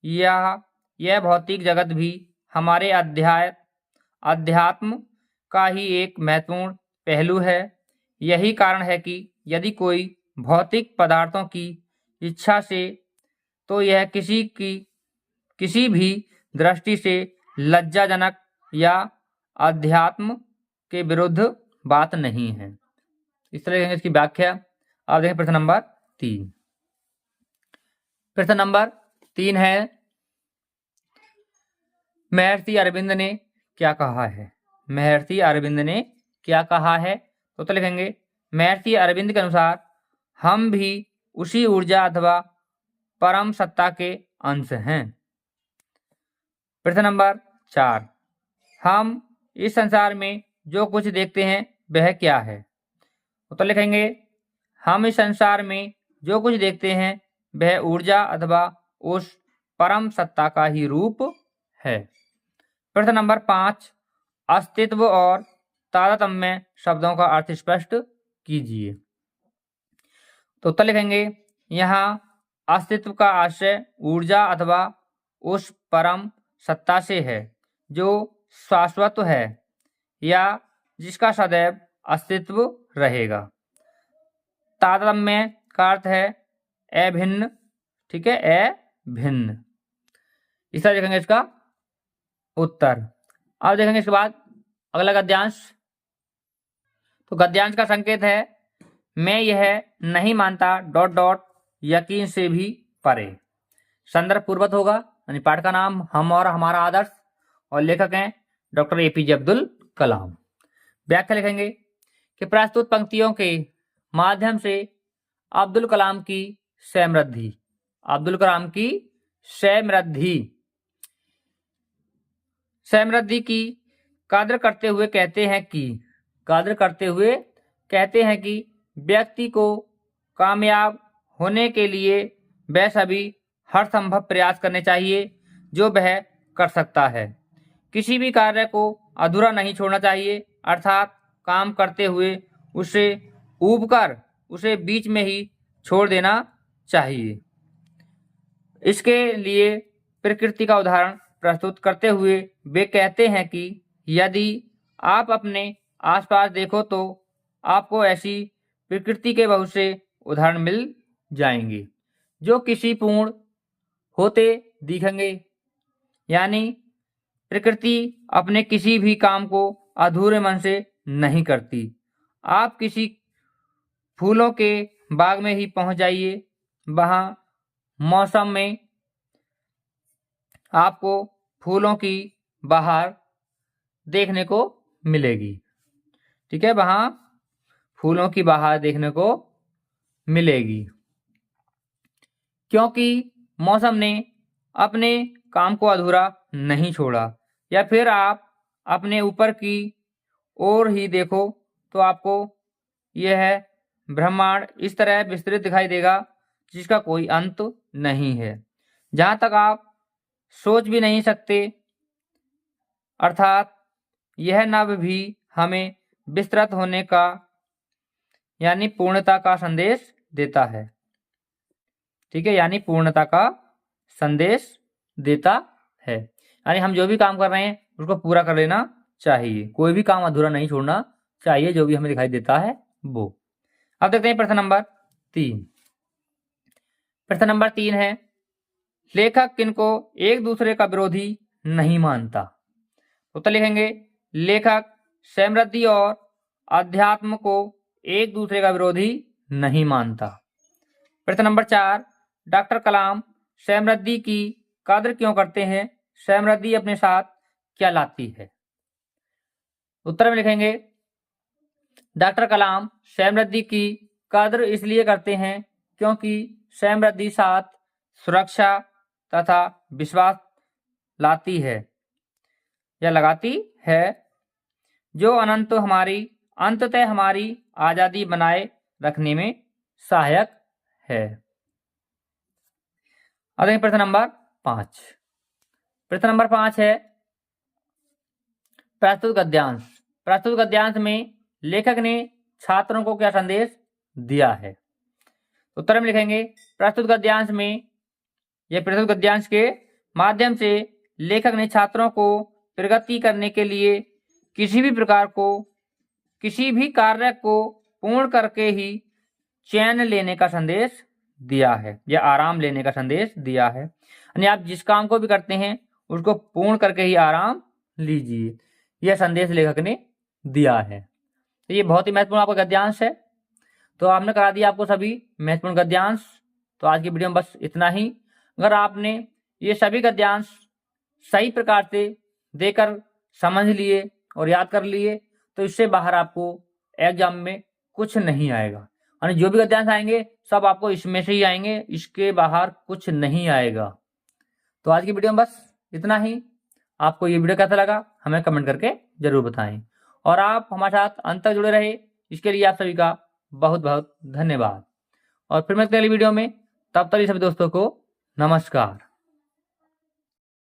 यह भौतिक जगत भी हमारे अध्यात्म का ही एक महत्वपूर्ण पहलू है। यही कारण है कि यदि कोई भौतिक पदार्थों की इच्छा से, तो यह किसी भी दृष्टि से लज्जाजनक या अध्यात्म के विरुद्ध बात नहीं है। इस तरह देखेंगे इसकी व्याख्या। आप देखें प्रश्न नंबर 3। प्रश्न नंबर 3 है, महर्षि अरविंद ने क्या कहा है? महर्षि अरविंद ने क्या कहा है? तो लिखेंगे महर्षि अरविंद के अनुसार हम भी उसी ऊर्जा अथवा परम सत्ता के अंश हैं। प्रश्न नंबर 4, हम इस संसार में जो कुछ देखते हैं वह क्या है? तो लिखेंगे हम इस संसार में जो कुछ देखते हैं वह ऊर्जा अथवा उस परम सत्ता का ही रूप है। प्रश्न नंबर 5, अस्तित्व और तारतम्य शब्दों का अर्थ स्पष्ट कीजिए। तो उत्तर लिखेंगे यहाँ अस्तित्व का आशय ऊर्जा अथवा उस परम सत्ता से है जो शाश्वत है या जिसका सदैव अस्तित्व रहेगा। तारतम्य का अर्थ है अभिन्न, ठीक है, अभिन्न। इस तरह देखेंगे इसका उत्तर। अब देखेंगे इसके बाद अगला गद्यांश। तो गद्यांश का संकेत है, मैं यह नहीं मानता डॉट डॉट यकीन से भी परे। संदर्भ पूर्वत होगा, यानी पाठ का नाम हम और हमारा आदर्श और लेखक हैं डॉक्टर APJ अब्दुल कलाम। व्याख्या लिखेंगे कि प्रस्तुत पंक्तियों के माध्यम से अब्दुल कलाम की समृद्धि, अब्दुल कलाम की समृद्धि की कद्र करते हुए कहते हैं कि व्यक्ति को कामयाब होने के लिए वह सभी हर संभव प्रयास करने चाहिए जो वह कर सकता है। किसी भी कार्य को अधूरा नहीं छोड़ना चाहिए, अर्थात काम करते हुए उसे ऊबकर उसे बीच में ही छोड़ देना चाहिए। इसके लिए प्रकृति का उदाहरण प्रस्तुत करते हुए वे कहते हैं कि यदि आप अपने आसपास देखो तो आपको ऐसी प्रकृति के बहुत से उदाहरण मिल जाएंगे जो किसी पूर्ण होते दिखेंगे। यानी प्रकृति अपने किसी भी काम को अधूरे मन से नहीं करती। आप किसी फूलों के बाग में ही पहुंच जाइए, वहां मौसम में आपको फूलों की बहार देखने को मिलेगी। ठीक है, वहां फूलों की बहार देखने को मिलेगी, क्योंकि मौसम ने अपने काम को अधूरा नहीं छोड़ा। या फिर आप अपने ऊपर की ओर ही देखो तो आपको यह ब्रह्मांड इस तरह विस्तृत दिखाई देगा जिसका कोई अंत नहीं है, जहां तक आप सोच भी नहीं सकते। अर्थात यह नभ भी हमें विस्तृत होने का यानी पूर्णता का संदेश देता है। ठीक है, यानी पूर्णता का संदेश देता है। यानी हम जो भी काम कर रहे हैं उसको पूरा कर लेना चाहिए, कोई भी काम अधूरा नहीं छोड़ना चाहिए जो भी हमें दिखाई देता है वो। अब देखते हैं प्रश्न नंबर 3। प्रश्न नंबर 3 है, लेखक किनको एक दूसरे का विरोधी नहीं मानता। उत्तर लिखेंगे, लेखक समृद्धि और अध्यात्म को एक दूसरे का विरोधी नहीं मानता। प्रश्न नंबर 4, डॉक्टर कलाम समृद्धि की कद्र क्यों करते हैं? समृद्धि अपने साथ क्या लाती है? उत्तर में लिखेंगे, डॉक्टर कलाम समृद्धि की कद्र इसलिए करते हैं क्योंकि समृद्धि साथ सुरक्षा तथा विश्वास लाती है या लगाती है, जो अंततः हमारी आजादी बनाए रखने में सहायक है। अब देखिए प्रश्न नंबर 5। प्रश्न नंबर 5 है, प्रस्तुत गद्यांश। प्रस्तुत गद्यांश में लेखक ने छात्रों को क्या संदेश दिया है? उत्तर में लिखेंगे, प्रस्तुत गद्यांश में यह प्रस्तुत गद्यांश के माध्यम से लेखक ने छात्रों को प्रगति करने के लिए किसी भी कार्य को पूर्ण करके ही चैन लेने का संदेश दिया है या आराम लेने का संदेश दिया है। यानी आप जिस काम को भी करते हैं उसको पूर्ण करके ही आराम लीजिए, यह संदेश लेखक ने दिया है। तो ये बहुत ही महत्वपूर्ण आपका गद्यांश है। तो आपने करा दिया आपको सभी महत्वपूर्ण गद्यांश। तो आज की वीडियो में बस इतना ही। अगर आपने ये सभी गद्यांश सही प्रकार से देकर समझ लिए और याद कर लिए तो इससे बाहर आपको एग्जाम में कुछ नहीं आएगा। यानी जो भी गद्यांश आएंगे सब आपको इसमें से ही आएंगे, इसके बाहर कुछ नहीं आएगा। तो आज की वीडियो में बस इतना ही। आपको ये वीडियो कैसा लगा हमें कमेंट करके जरूर बताएं, और आप हमारे साथ अंत तक जुड़े रहे इसके लिए आप सभी का बहुत बहुत धन्यवाद। और फिर मिलते हैं अगली वीडियो में, तब तक सभी दोस्तों को नमस्कार।